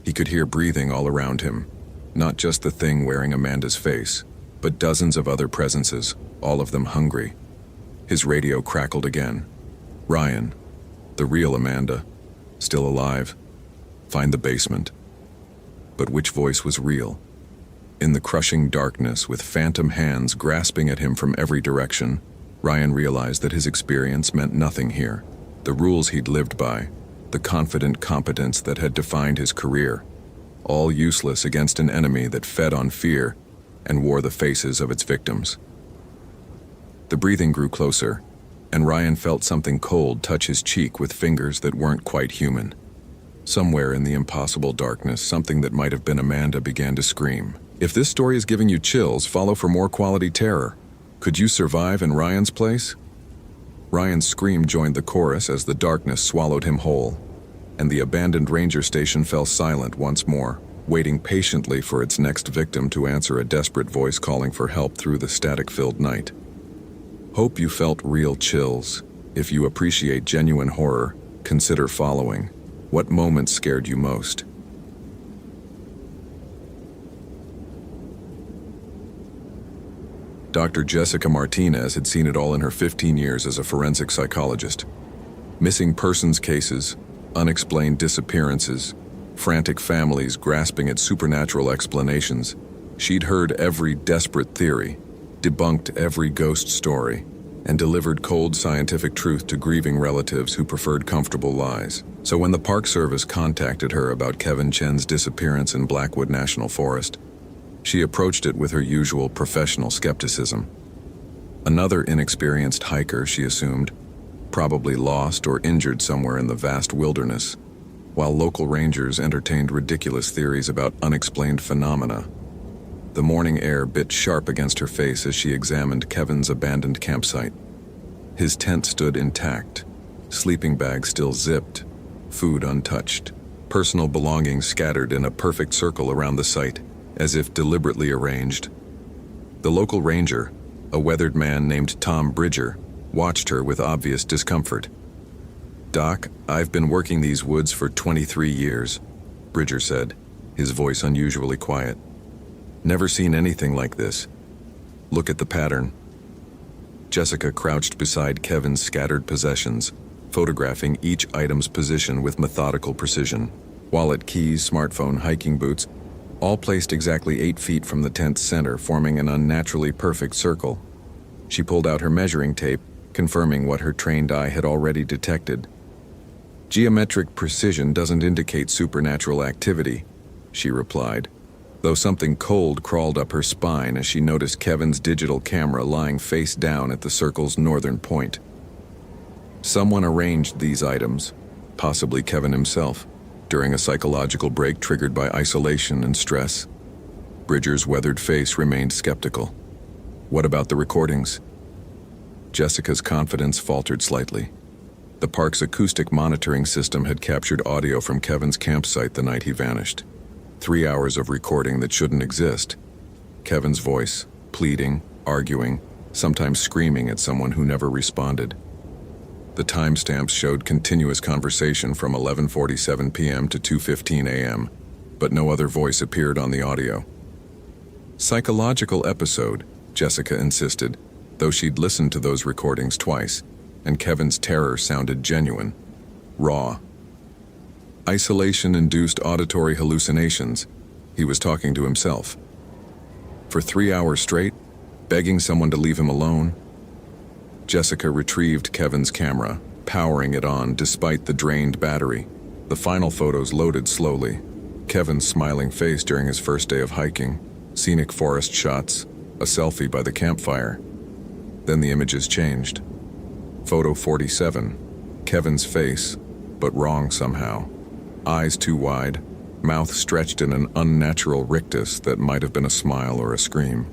He could hear breathing all around him, not just the thing wearing Amanda's face, but dozens of other presences, all of them hungry. His radio crackled again. Ryan, the real Amanda, still alive. Find the basement. But which voice was real? In the crushing darkness, with phantom hands grasping at him from every direction, Ryan realized that his experience meant nothing here. The rules he'd lived by, the confident competence that had defined his career, all useless against an enemy that fed on fear and wore the faces of its victims. The breathing grew closer, and Ryan felt something cold touch his cheek with fingers that weren't quite human. Somewhere in the impossible darkness, something that might have been Amanda began to scream. If this story is giving you chills, follow for more quality terror. Could you survive in Ryan's place? Ryan's scream joined the chorus as the darkness swallowed him whole. and the abandoned ranger station fell silent once more, waiting patiently for its next victim to answer a desperate voice calling for help through the static-filled night. Hope you felt real chills. If you appreciate genuine horror, consider following. What moments scared you most? Dr. Jessica Martinez had seen it all in her 15 years as a forensic psychologist. Missing persons cases, unexplained disappearances, frantic families grasping at supernatural explanations. She'd heard every desperate theory, debunked every ghost story, and delivered cold scientific truth to grieving relatives who preferred comfortable lies. So when the Park Service contacted her about Kevin Chen's disappearance in Blackwood National Forest, she approached it with her usual professional skepticism. Another inexperienced hiker, she assumed, probably lost or injured somewhere in the vast wilderness, while local rangers entertained ridiculous theories about unexplained phenomena. The morning air bit sharp against her face as she examined Kevin's abandoned campsite. His tent stood intact, sleeping bag still zipped, food untouched, personal belongings scattered in a perfect circle around the site, as if deliberately arranged. The local ranger, a weathered man named Tom Bridger, watched her with obvious discomfort. "Doc, I've been working these woods for 23 years, Bridger said, his voice unusually quiet. "Never seen anything like this. Look at the pattern." Jessica crouched beside Kevin's scattered possessions, photographing each item's position with methodical precision. Wallet, keys, smartphone, hiking boots, all placed exactly 8 feet from the tent's center, forming an unnaturally perfect circle. She pulled out her measuring tape, confirming what her trained eye had already detected. "Geometric precision doesn't indicate supernatural activity," she replied, though something cold crawled up her spine as she noticed Kevin's digital camera lying face down at the circle's northern point. Someone arranged these items, possibly Kevin himself, during a psychological break triggered by isolation and stress. Bridger's weathered face remained skeptical. "What about the recordings?" Jessica's confidence faltered slightly. The park's acoustic monitoring system had captured audio from Kevin's campsite the night he vanished. 3 hours of recording that shouldn't exist. Kevin's voice, pleading, arguing, sometimes screaming at someone who never responded. The timestamps showed continuous conversation from 11:47 p.m. to 2:15 a.m., but no other voice appeared on the audio. "Psychological episode," Jessica insisted, though she'd listened to those recordings twice, and Kevin's terror sounded genuine, raw. Isolation-induced auditory hallucinations, he was talking to himself. For 3 hours straight, begging someone to leave him alone. Jessica retrieved Kevin's camera, powering it on despite the drained battery. The final photos loaded slowly. Kevin's smiling face during his first day of hiking, scenic forest shots, a selfie by the campfire. Then the images changed. Photo 47, Kevin's face, but wrong somehow. Eyes too wide, mouth stretched in an unnatural rictus that might have been a smile or a scream.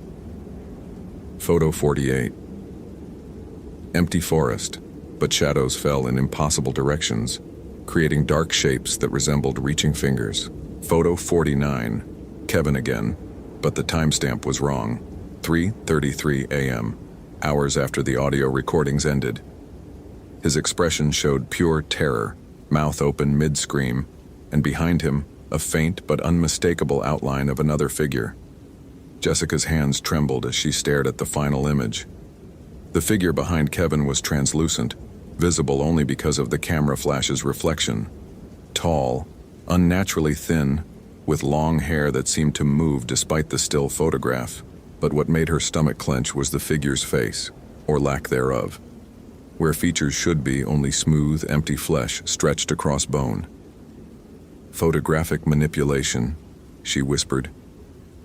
Photo 48. Empty forest, but shadows fell in impossible directions, creating dark shapes that resembled reaching fingers. Photo 49. Kevin again, but the timestamp was wrong. 3:33 a.m., hours after the audio recordings ended. His expression showed pure terror, mouth open mid-scream, and behind him, a faint but unmistakable outline of another figure. Jessica's hands trembled as she stared at the final image. The figure behind Kevin was translucent, visible only because of the camera flash's reflection. Tall, unnaturally thin, with long hair that seemed to move despite the still photograph. But what made her stomach clench was the figure's face, or lack thereof. Where features should be only smooth, empty flesh stretched across bone. "Photographic manipulation," she whispered,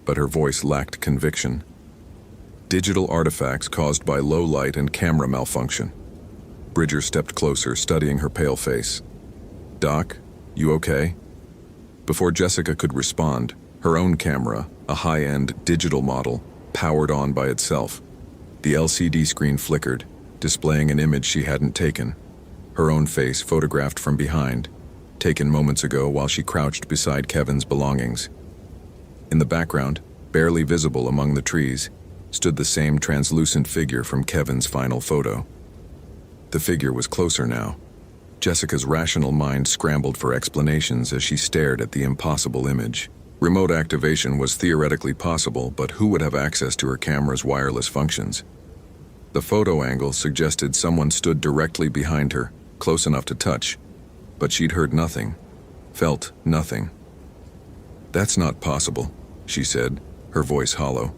but her voice lacked conviction. "Digital artifacts caused by low light and camera malfunction." Bridger stepped closer, studying her pale face. "Doc, you okay?" Before Jessica could respond, her own camera, a high-end digital model, powered on by itself. The LCD screen flickered, displaying an image she hadn't taken. Her own face photographed from behind. taken moments ago while she crouched beside Kevin's belongings. In the background, barely visible among the trees, stood the same translucent figure from Kevin's final photo. The figure was closer now. Jessica's rational mind scrambled for explanations as she stared at the impossible image. Remote activation was theoretically possible, but who would have access to her camera's wireless functions? The photo angle suggested someone stood directly behind her, close enough to touch, but she'd heard nothing, felt nothing. "That's not possible," she said, her voice hollow.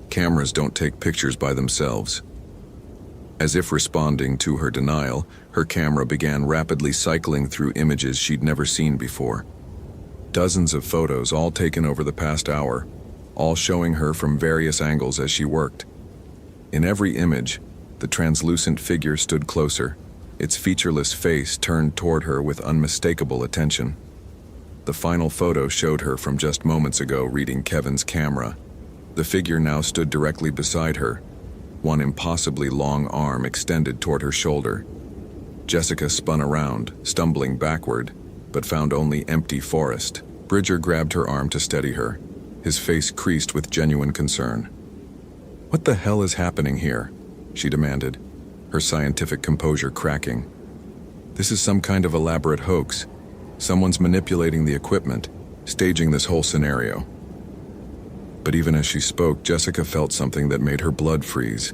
"Cameras don't take pictures by themselves." As if responding to her denial, her camera began rapidly cycling through images she'd never seen before. Dozens of photos, all taken over the past hour, all showing her from various angles as she worked. In every image, the translucent figure stood closer, its featureless face turned toward her with unmistakable attention. The final photo showed her from just moments ago reading Kevin's camera. The figure now stood directly beside her, one impossibly long arm extended toward her shoulder. Jessica spun around, stumbling backward, but found only empty forest. Bridger grabbed her arm to steady her, his face creased with genuine concern. "What the hell is happening here?" she demanded, her scientific composure cracking. "This is some kind of elaborate hoax. Someone's manipulating the equipment, staging this whole scenario." But even as she spoke, Jessica felt something that made her blood freeze.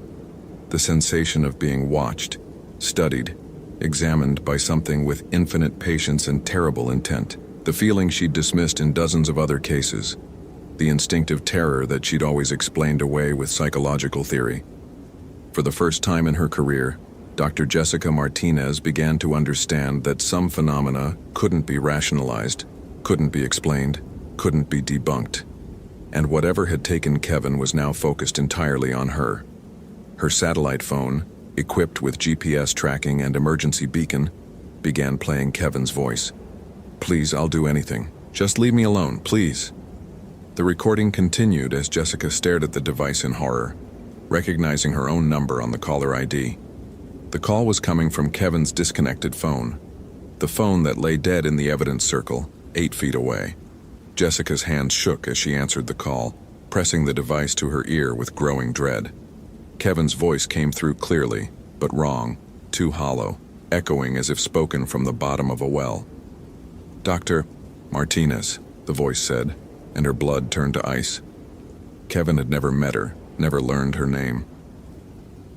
The sensation of being watched, studied, examined by something with infinite patience and terrible intent. The feeling she'd dismissed in dozens of other cases. The instinctive terror that she'd always explained away with psychological theory. For the first time in her career, Dr. Jessica Martinez began to understand that some phenomena couldn't be rationalized, couldn't be explained, couldn't be debunked. And whatever had taken Kevin was now focused entirely on her. Her satellite phone, equipped with GPS tracking and emergency beacon, began playing Kevin's voice. "Please, I'll do anything. Just leave me alone, please." The recording continued as Jessica stared at the device in horror, recognizing her own number on the caller ID. The call was coming from Kevin's disconnected phone, the phone that lay dead in the evidence circle, 8 feet away. Jessica's hands shook as she answered the call, pressing the device to her ear with growing dread. Kevin's voice came through clearly, but wrong, too hollow, echoing as if spoken from the bottom of a well. "Dr. Martinez," the voice said, and her blood turned to ice. Kevin had never met her, never learned her name.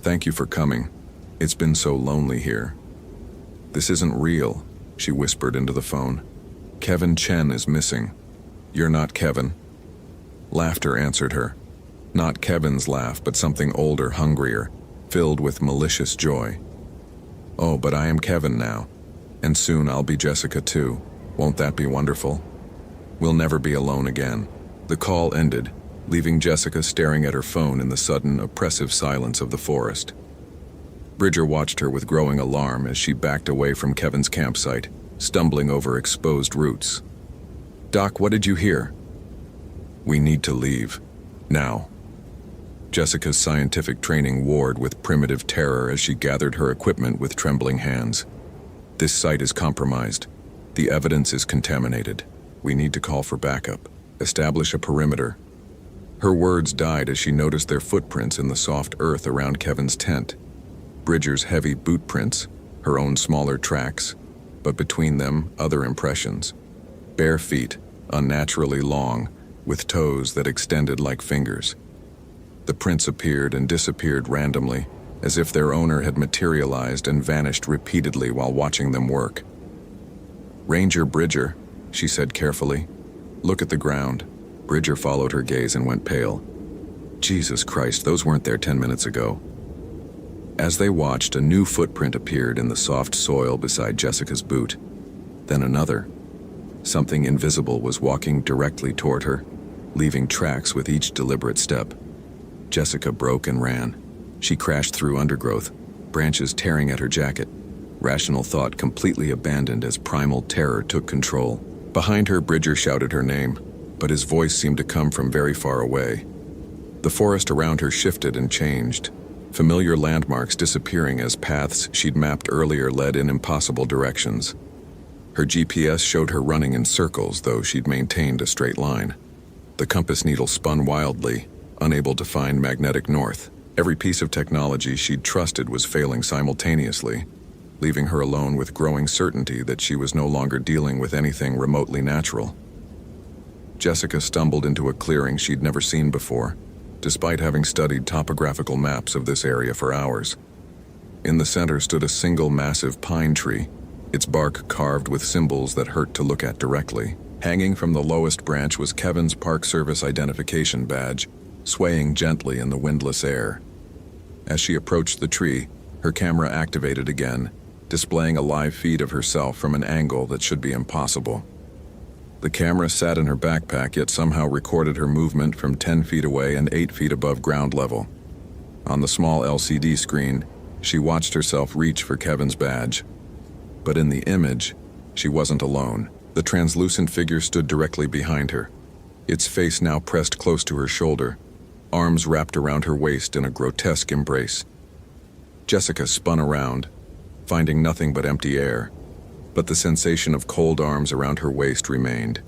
"Thank you for coming. It's been so lonely here." "This isn't real," she whispered into the phone. "Kevin Chen is missing. You're not Kevin." Laughter answered her. Not Kevin's laugh, but something older, hungrier, filled with malicious joy. "Oh, but I am Kevin now. And soon I'll be Jessica too. Won't that be wonderful? We'll never be alone again." The call ended, leaving Jessica staring at her phone in the sudden, oppressive silence of the forest. Bridger watched her with growing alarm as she backed away from Kevin's campsite, stumbling over exposed roots. "Doc, what did you hear?" "We need to leave. Now." Jessica's scientific training warred with primitive terror as she gathered her equipment with trembling hands. "This site is compromised. The evidence is contaminated. We need to call for backup. Establish a perimeter." Her words died as she noticed their footprints in the soft earth around Kevin's tent. Bridger's heavy boot prints, her own smaller tracks, but between them, other impressions. Bare feet, unnaturally long, with toes that extended like fingers. The prints appeared and disappeared randomly, as if their owner had materialized and vanished repeatedly while watching them work. "Ranger Bridger," she said carefully. "Look at the ground." Bridger followed her gaze and went pale. "Jesus Christ, those weren't there 10 minutes ago." As they watched, a new footprint appeared in the soft soil beside Jessica's boot. Then another. Something invisible was walking directly toward her, leaving tracks with each deliberate step. Jessica broke and ran. She crashed through undergrowth, branches tearing at her jacket. Rational thought completely abandoned as primal terror took control. Behind her, Bridger shouted her name, but his voice seemed to come from very far away. The forest around her shifted and changed, familiar landmarks disappearing as paths she'd mapped earlier led in impossible directions. Her GPS showed her running in circles, though she'd maintained a straight line. The compass needle spun wildly, unable to find magnetic north. Every piece of technology she'd trusted was failing simultaneously, leaving her alone with growing certainty that she was no longer dealing with anything remotely natural. Jessica stumbled into a clearing she'd never seen before, despite having studied topographical maps of this area for hours. In the center stood a single massive pine tree, its bark carved with symbols that hurt to look at directly. Hanging from the lowest branch was Kevin's Park Service identification badge, swaying gently in the windless air. As she approached the tree, her camera activated again, displaying a live feed of herself from an angle that should be impossible. The camera sat in her backpack, yet somehow recorded her movement from 10 feet away and 8 feet above ground level. On the small LCD screen, she watched herself reach for Kevin's badge. But in the image, she wasn't alone. The translucent figure stood directly behind her, its face now pressed close to her shoulder, arms wrapped around her waist in a grotesque embrace. Jessica spun around, finding nothing but empty air, but the sensation of cold arms around her waist remained.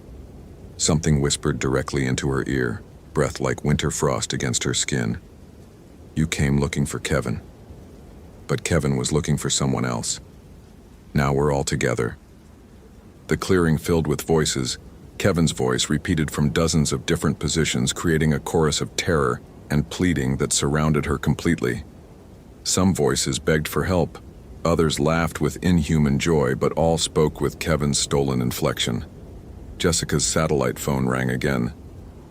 Something whispered directly into her ear, breath like winter frost against her skin. "You came looking for Kevin." But Kevin was looking for someone else. Now we're all together. The clearing filled with voices, Kevin's voice repeated from dozens of different positions, creating a chorus of terror and pleading that surrounded her completely. Some voices begged for help, others laughed with inhuman joy, but all spoke with Kevin's stolen inflection. Jessica's satellite phone rang again.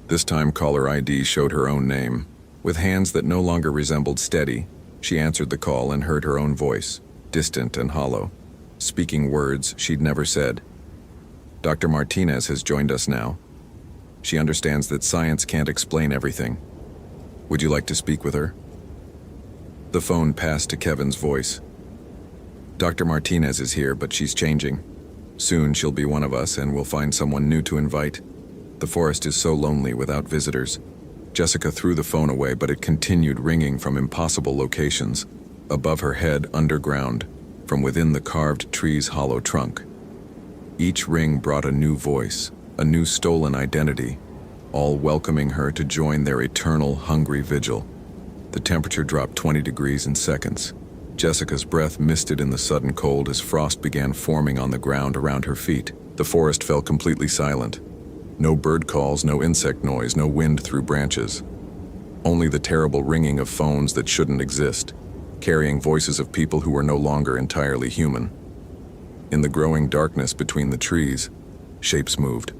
This time caller ID showed her own name. With hands that no longer resembled steady, she answered the call and heard her own voice, distant and hollow, speaking words she'd never said. "Dr. Martinez has joined us now. She understands that science can't explain everything. Would you like to speak with her?" The phone passed to Kevin's voice. "Dr. Martinez is here, but she's changing. Soon she'll be one of us and we'll find someone new to invite. The forest is so lonely without visitors." Jessica threw the phone away, but it continued ringing from impossible locations, above her head, underground, from within the carved tree's hollow trunk. Each ring brought a new voice, a new stolen identity, all welcoming her to join their eternal, hungry vigil. The temperature dropped 20 degrees in seconds. Jessica's breath misted in the sudden cold as frost began forming on the ground around her feet. The forest fell completely silent. No bird calls, no insect noise, no wind through branches. Only the terrible ringing of phones that shouldn't exist, carrying voices of people who were no longer entirely human. In the growing darkness between the trees, shapes moved.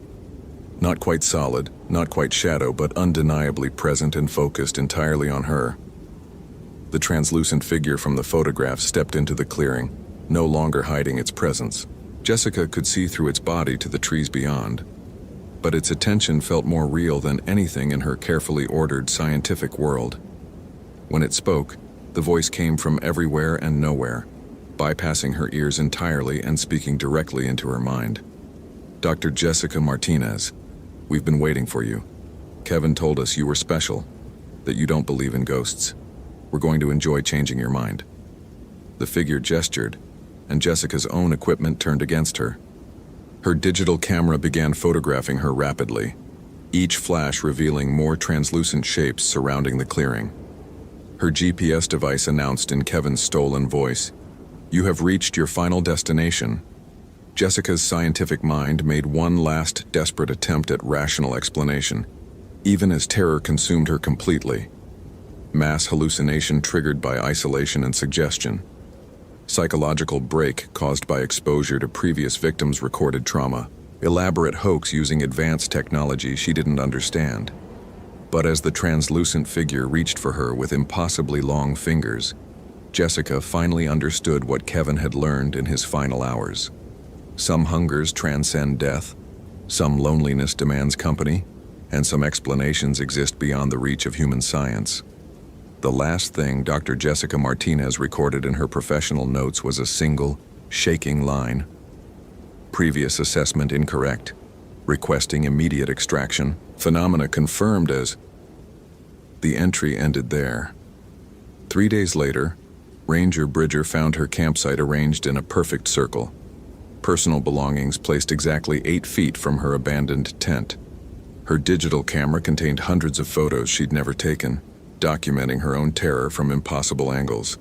Not quite solid, not quite shadow, but undeniably present and focused entirely on her. The translucent figure from the photograph stepped into the clearing, no longer hiding its presence. Jessica could see through its body to the trees beyond, but its attention felt more real than anything in her carefully ordered scientific world. When it spoke, the voice came from everywhere and nowhere, bypassing her ears entirely and speaking directly into her mind. "Dr. Jessica Martinez, we've been waiting for you. Kevin told us you were special, that you don't believe in ghosts. We're going to enjoy changing your mind." The figure gestured, and Jessica's own equipment turned against her. Her digital camera began photographing her rapidly, each flash revealing more translucent shapes surrounding the clearing. Her GPS device announced in Kevin's stolen voice, "You have reached your final destination." Jessica's scientific mind made one last desperate attempt at rational explanation, even as terror consumed her completely. Mass hallucination triggered by isolation and suggestion. Psychological break caused by exposure to previous victims' recorded trauma. Elaborate hoax using advanced technology she didn't understand. But as the translucent figure reached for her with impossibly long fingers, Jessica finally understood what Kevin had learned in his final hours. Some hungers transcend death, some loneliness demands company, and some explanations exist beyond the reach of human science. The last thing Dr. Jessica Martinez recorded in her professional notes was a single, shaking line. Previous assessment incorrect. Requesting immediate extraction. Phenomena confirmed as... The entry ended there. 3 days later, Ranger Bridger found her campsite arranged in a perfect circle. personal belongings placed exactly 8 feet from her abandoned tent. Her digital camera contained hundreds of photos she'd never taken, documenting her own terror from impossible angles.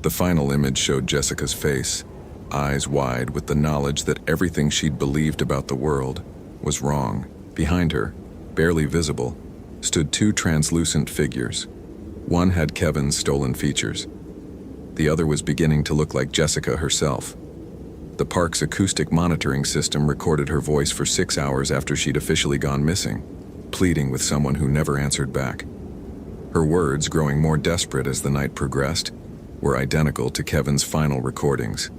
The final image showed Jessica's face, eyes wide with the knowledge that everything she'd believed about the world was wrong. Behind her, barely visible, stood 2 translucent figures. One had Kevin's stolen features. The other was beginning to look like Jessica herself. The park's acoustic monitoring system recorded her voice for 6 hours after she'd officially gone missing, pleading with someone who never answered back. Her words, growing more desperate as the night progressed, were identical to Kevin's final recordings.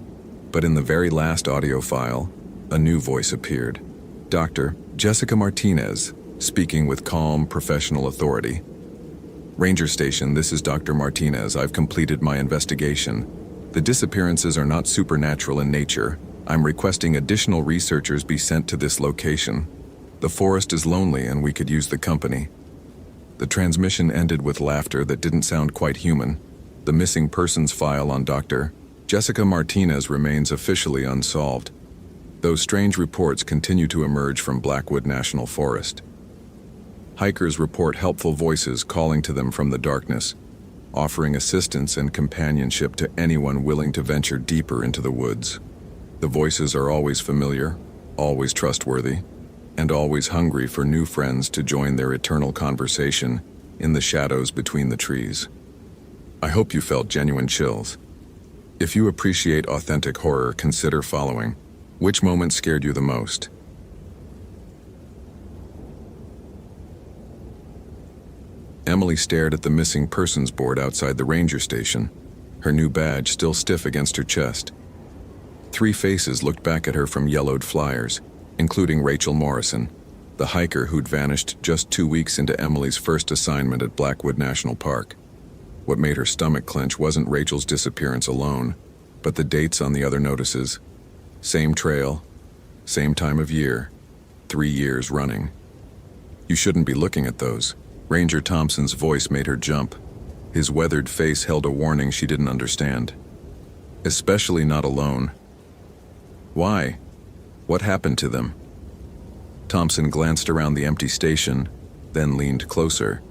But in the very last audio file, a new voice appeared. Dr. Jessica Martinez, speaking with calm, professional authority. Ranger Station, this is Dr. Martinez. I've completed my investigation. The disappearances are not supernatural in nature. I'm requesting additional researchers be sent to this location. The forest is lonely and we could use the company. The transmission ended with laughter that didn't sound quite human. The missing persons file on Dr. Jessica Martinez remains officially unsolved. Those strange reports continue to emerge from Blackwood National Forest. Hikers report helpful voices calling to them from the darkness, offering assistance and companionship to anyone willing to venture deeper into the woods. The voices are always familiar, always trustworthy, and always hungry for new friends to join their eternal conversation in the shadows between the trees. I hope you felt genuine chills. If you appreciate authentic horror, consider following. Which moment scared you the most? Emily stared at the missing persons board outside the ranger station, her new badge still stiff against her chest. 3 faces looked back at her from yellowed flyers, including Rachel Morrison, the hiker who'd vanished just 2 weeks into Emily's first assignment at Blackwood National Park. What made her stomach clench wasn't Rachel's disappearance alone, but the dates on the other notices. Same trail, same time of year, 3 years running. You shouldn't be looking at those. Ranger Thompson's voice made her jump. His weathered face held a warning she didn't understand. Especially not alone. Why? What happened to them? Thompson glanced around the empty station, then leaned closer.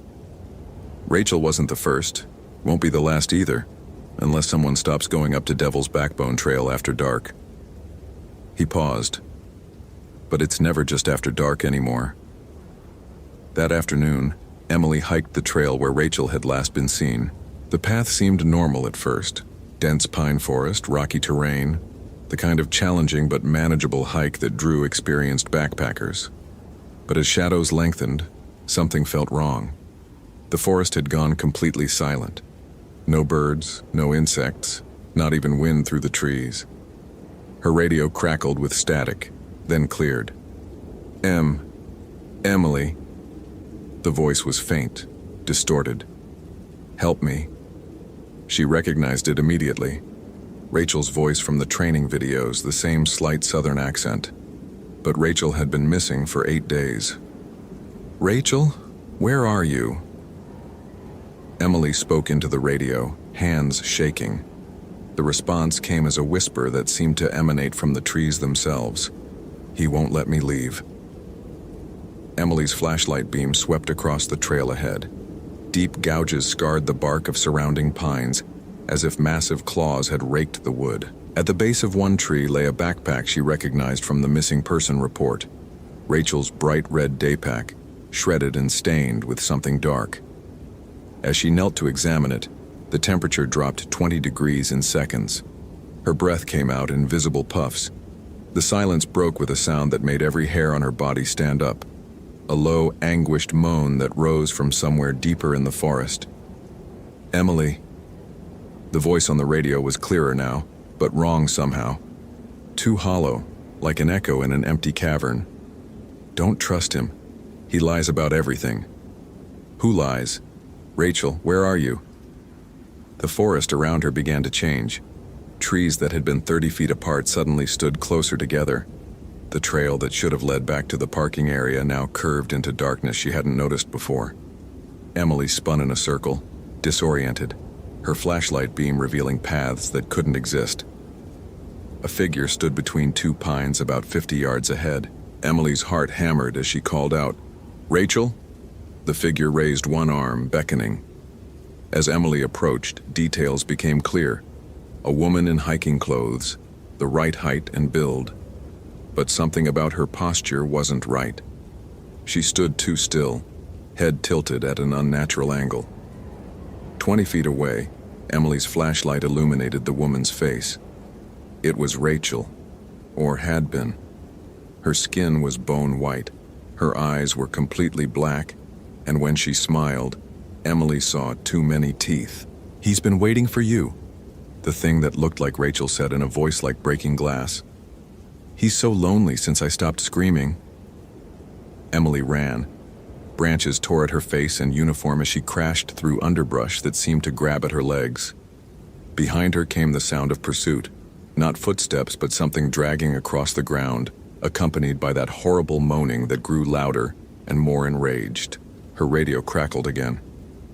Rachel wasn't the first, won't be the last either, unless someone stops going up to Devil's Backbone Trail after dark. He paused. But it's never just after dark anymore. That afternoon, Emily hiked the trail where Rachel had last been seen. The path seemed normal at first. Dense pine forest, rocky terrain, the kind of challenging but manageable hike that drew experienced backpackers. But as shadows lengthened, something felt wrong. The forest had gone completely silent. No birds, no insects, not even wind through the trees. Her radio crackled with static, then cleared. Emily. The voice was faint, distorted. Help me. She recognized it immediately. Rachel's voice from the training videos, the same slight southern accent. But Rachel had been missing for 8 days. Rachel, where are you? Emily spoke into the radio, hands shaking. The response came as a whisper that seemed to emanate from the trees themselves. He won't let me leave. Emily's flashlight beam swept across the trail ahead. Deep gouges scarred the bark of surrounding pines, as if massive claws had raked the wood. At the base of one tree lay a backpack she recognized from the missing person report. Rachel's bright red daypack, shredded and stained with something dark. As she knelt to examine it, the temperature dropped 20 degrees in seconds. Her breath came out in visible puffs. The silence broke with a sound that made every hair on her body stand up. A low, anguished moan that rose from somewhere deeper in the forest. Emily. The voice on the radio was clearer now, but wrong somehow. Too hollow, like an echo in an empty cavern. Don't trust him. He lies about everything. Who lies? Rachel, where are you? The forest around her began to change. Trees that had been 30 feet apart suddenly stood closer together. The trail that should have led back to the parking area now curved into darkness she hadn't noticed before. Emily spun in a circle, disoriented, her flashlight beam revealing paths that couldn't exist. A figure stood between two pines about 50 yards ahead. Emily's heart hammered as she called out, "Rachel?" The figure raised one arm, beckoning. As Emily approached, details became clear. A woman in hiking clothes, the right height and build. But something about her posture wasn't right. She stood too still, head tilted at an unnatural angle. 20 feet away, Emily's flashlight illuminated the woman's face. It was Rachel, or had been. Her skin was bone white, her eyes were completely black, and when she smiled, Emily saw too many teeth. "He's been waiting for you," the thing that looked like Rachel said in a voice like breaking glass. "He's so lonely since I stopped screaming." Emily ran. Branches tore at her face and uniform as she crashed through underbrush that seemed to grab at her legs. Behind her came the sound of pursuit, not footsteps but something dragging across the ground, accompanied by that horrible moaning that grew louder and more enraged. Her radio crackled again,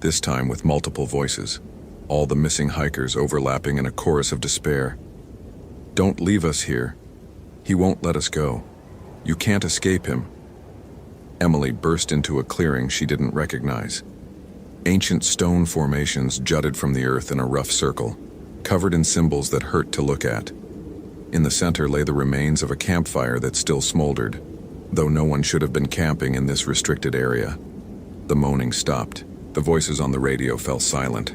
this time with multiple voices, all the missing hikers overlapping in a chorus of despair. "Don't leave us here. He won't let us go. You can't escape him." Emily burst into a clearing she didn't recognize. Ancient stone formations jutted from the earth in a rough circle, covered in symbols that hurt to look at. In the center lay the remains of a campfire that still smoldered, though no one should have been camping in this restricted area. The moaning stopped. The voices on the radio fell silent.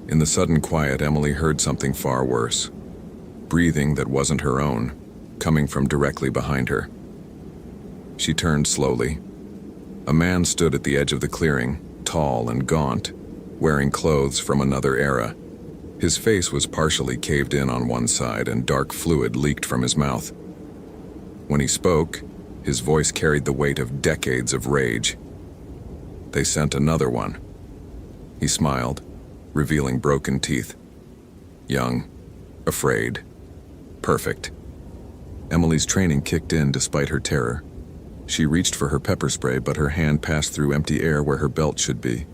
In the sudden quiet, Emily heard something far worse. Breathing that wasn't her own, coming from directly behind her. She turned slowly. A man stood at the edge of the clearing, tall and gaunt, wearing clothes from another era. His face was partially caved in on one side and dark fluid leaked from his mouth. When he spoke, his voice carried the weight of decades of rage. "They sent another one." He smiled, revealing broken teeth. Young, afraid, perfect. Emily's training kicked in despite her terror. She reached for her pepper spray, but her hand passed through empty air where her belt should be.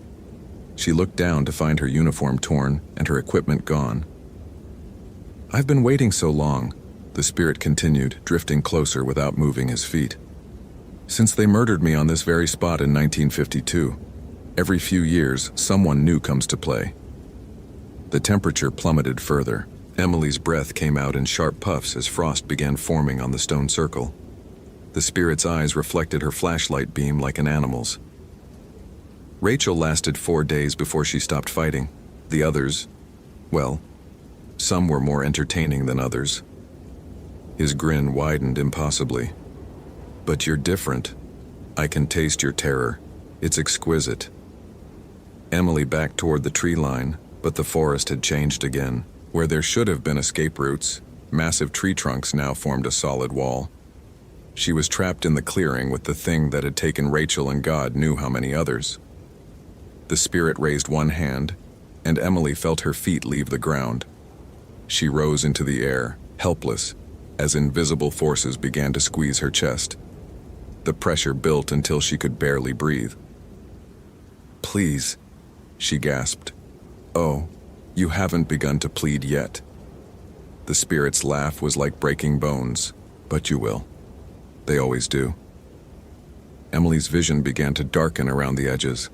She looked down to find her uniform torn and her equipment gone. "I've been waiting so long," the spirit continued, drifting closer without moving his feet. "Since they murdered me on this very spot in 1952. Every few years, someone new comes to play." The temperature plummeted further. Emily's breath came out in sharp puffs as frost began forming on the stone circle. The spirit's eyes reflected her flashlight beam like an animal's. Rachel lasted 4 days before she stopped fighting. The others, well, some were more entertaining than others. His grin widened impossibly. "But you're different. I can taste your terror. It's exquisite." Emily backed toward the tree line, but the forest had changed again. Where there should have been escape routes, massive tree trunks now formed a solid wall. She was trapped in the clearing with the thing that had taken Rachel and God knew how many others. The spirit raised one hand, and Emily felt her feet leave the ground. She rose into the air, helpless, as invisible forces began to squeeze her chest. The pressure built until she could barely breathe. "Please," she gasped. "Oh, you haven't begun to plead yet." The spirit's laugh was like breaking bones. "But you will. They always do." Emily's vision began to darken around the edges.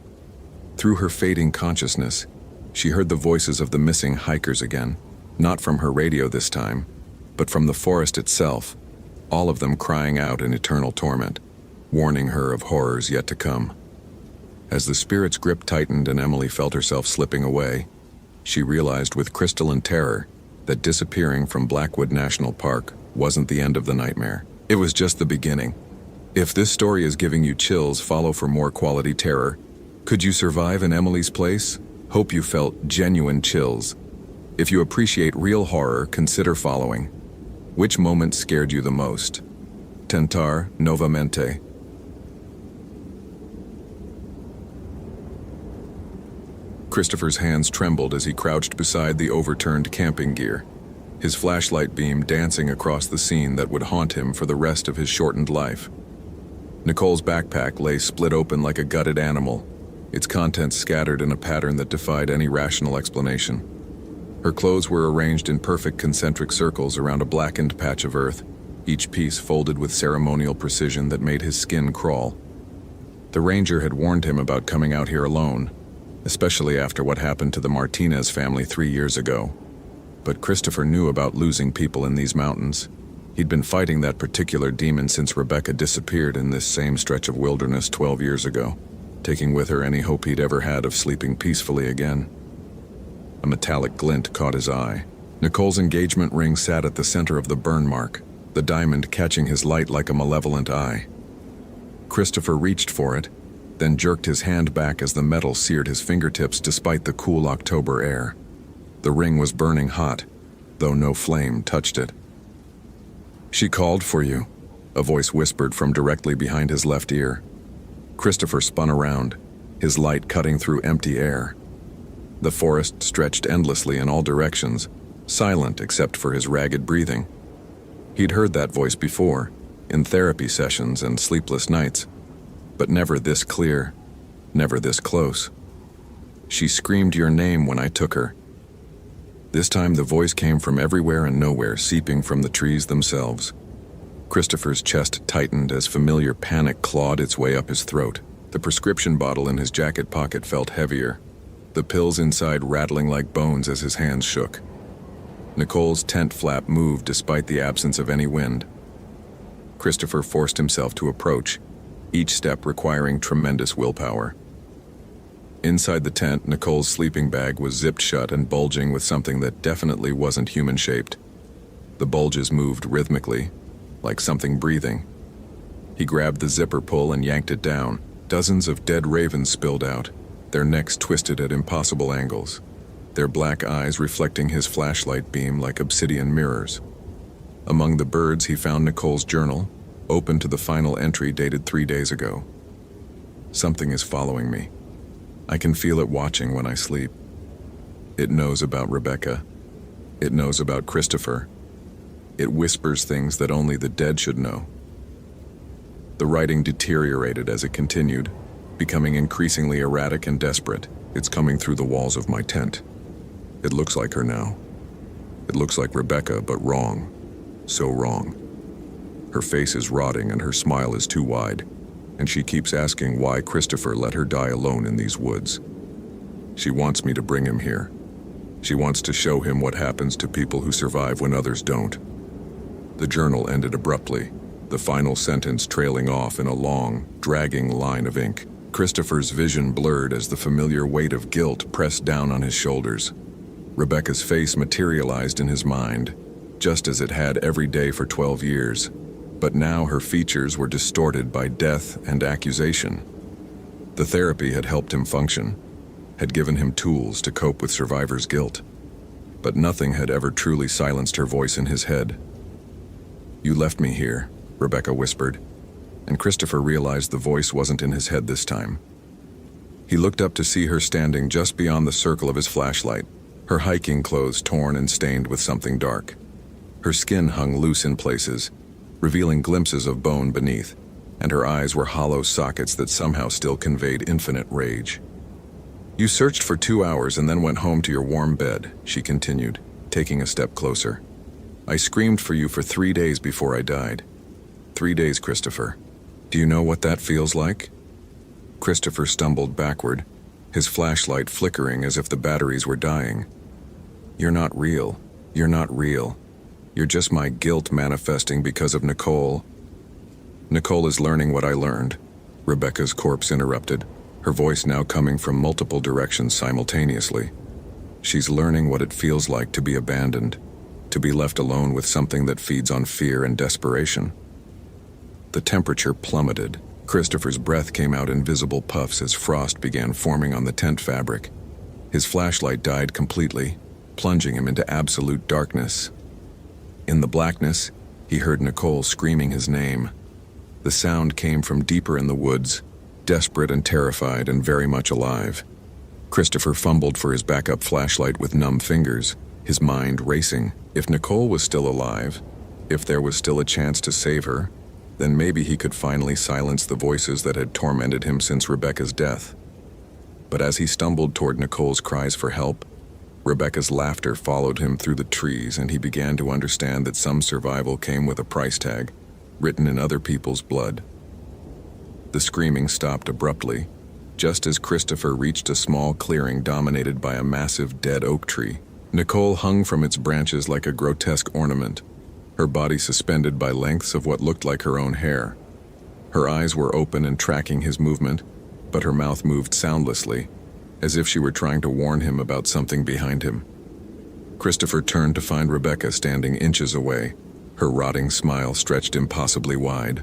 Through her fading consciousness, she heard the voices of the missing hikers again, not from her radio this time, but from the forest itself, all of them crying out in eternal torment, warning her of horrors yet to come. As the spirit's grip tightened and Emily felt herself slipping away, she realized with crystalline terror that disappearing from Blackwood National Park wasn't the end of the nightmare. It was just the beginning. If this story is giving you chills, follow for more quality terror. Could you survive in Emily's place? Hope you felt genuine chills. If you appreciate real horror, consider following. Which moment scared you the most? Tentar novamente. Christopher's hands trembled as he crouched beside the overturned camping gear, his flashlight beam dancing across the scene that would haunt him for the rest of his shortened life. Nicole's backpack lay split open like a gutted animal, its contents scattered in a pattern that defied any rational explanation. Her clothes were arranged in perfect concentric circles around a blackened patch of earth, each piece folded with ceremonial precision that made his skin crawl. The ranger had warned him about coming out here alone, especially after what happened to the Martinez family 3 years ago. But Christopher knew about losing people in these mountains. He'd been fighting that particular demon since Rebecca disappeared in this same stretch of wilderness 12 years ago, taking with her any hope he'd ever had of sleeping peacefully again. A metallic glint caught his eye. Nicole's engagement ring sat at the center of the burn mark, the diamond catching his light like a malevolent eye. Christopher reached for it, then jerked his hand back as the metal seared his fingertips despite the cool October air. The ring was burning hot, though no flame touched it. "She called for you," a voice whispered from directly behind his left ear. Christopher spun around, his light cutting through empty air. The forest stretched endlessly in all directions, silent except for his ragged breathing. He'd heard that voice before, in therapy sessions and sleepless nights, but never this clear, never this close. "She screamed your name when I took her." This time the voice came from everywhere and nowhere, seeping from the trees themselves. Christopher's chest tightened as familiar panic clawed its way up his throat. The prescription bottle in his jacket pocket felt heavier, the pills inside rattling like bones as his hands shook. Nicole's tent flap moved despite the absence of any wind. Christopher forced himself to approach, each step requiring tremendous willpower. Inside the tent, Nicole's sleeping bag was zipped shut and bulging with something that definitely wasn't human-shaped. The bulges moved rhythmically, like something breathing. He grabbed the zipper pull and yanked it down. Dozens of dead ravens spilled out, their necks twisted at impossible angles, their black eyes reflecting his flashlight beam like obsidian mirrors. Among the birds, he found Nicole's journal, open to the final entry dated 3 days ago. "Something is following me. I can feel it watching when I sleep. It knows about Rebecca. It knows about Christopher. It whispers things that only the dead should know." The writing deteriorated as it continued, becoming increasingly erratic and desperate. "It's coming through the walls of my tent. It looks like her now. It looks like Rebecca, but wrong. So wrong. Her face is rotting and her smile is too wide, and she keeps asking why Christopher let her die alone in these woods. She wants me to bring him here. She wants to show him what happens to people who survive when others don't." The journal ended abruptly, the final sentence trailing off in a long, dragging line of ink. Christopher's vision blurred as the familiar weight of guilt pressed down on his shoulders. Rebecca's face materialized in his mind, just as it had every day for 12 years. But now her features were distorted by death and accusation. The therapy had helped him function, had given him tools to cope with survivor's guilt. But nothing had ever truly silenced her voice in his head. "You left me here," Rebecca whispered, and Christopher realized the voice wasn't in his head this time. He looked up to see her standing just beyond the circle of his flashlight, her hiking clothes torn and stained with something dark. Her skin hung loose in places, revealing glimpses of bone beneath, and her eyes were hollow sockets that somehow still conveyed infinite rage. "You searched for 2 hours and then went home to your warm bed," she continued, taking a step closer. "I screamed for you for 3 days before I died. 3 days, Christopher. Do you know what that feels like?" Christopher stumbled backward, his flashlight flickering as if the batteries were dying. "You're not real. You're not real. You're just my guilt manifesting because of Nicole." "Nicole is learning what I learned," Rebecca's corpse interrupted, her voice now coming from multiple directions simultaneously. "She's learning what it feels like to be abandoned, to be left alone with something that feeds on fear and desperation." The temperature plummeted. Christopher's breath came out in visible puffs as frost began forming on the tent fabric. His flashlight died completely, plunging him into absolute darkness. In the blackness, he heard Nicole screaming his name. The sound came from deeper in the woods, desperate and terrified and very much alive. Christopher fumbled for his backup flashlight with numb fingers, his mind racing. If Nicole was still alive, if there was still a chance to save her, then maybe he could finally silence the voices that had tormented him since Rebecca's death. But as he stumbled toward Nicole's cries for help, Rebecca's laughter followed him through the trees, and he began to understand that some survival came with a price tag, written in other people's blood. The screaming stopped abruptly, just as Christopher reached a small clearing dominated by a massive dead oak tree. Nicole hung from its branches like a grotesque ornament, her body suspended by lengths of what looked like her own hair. Her eyes were open and tracking his movement, but her mouth moved soundlessly, as if she were trying to warn him about something behind him. Christopher turned to find Rebecca standing inches away, her rotting smile stretched impossibly wide.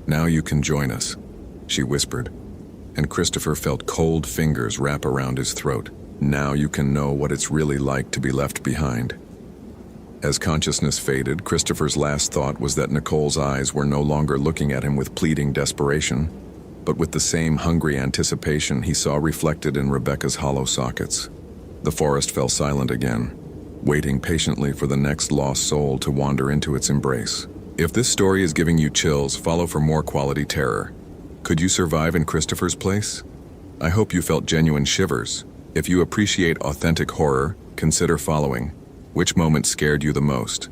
"Now you can join us," she whispered, and Christopher felt cold fingers wrap around his throat. Now you can know what it's really like to be left behind. As consciousness faded, Christopher's last thought was that Nicole's eyes were no longer looking at him with pleading desperation, but with the same hungry anticipation he saw reflected in Rebecca's hollow sockets. The forest fell silent again, waiting patiently for the next lost soul to wander into its embrace. If this story is giving you chills, follow for more quality terror. Could you survive in Christopher's place? I hope you felt genuine shivers. If you appreciate authentic horror, consider following. Which moment scared you the most?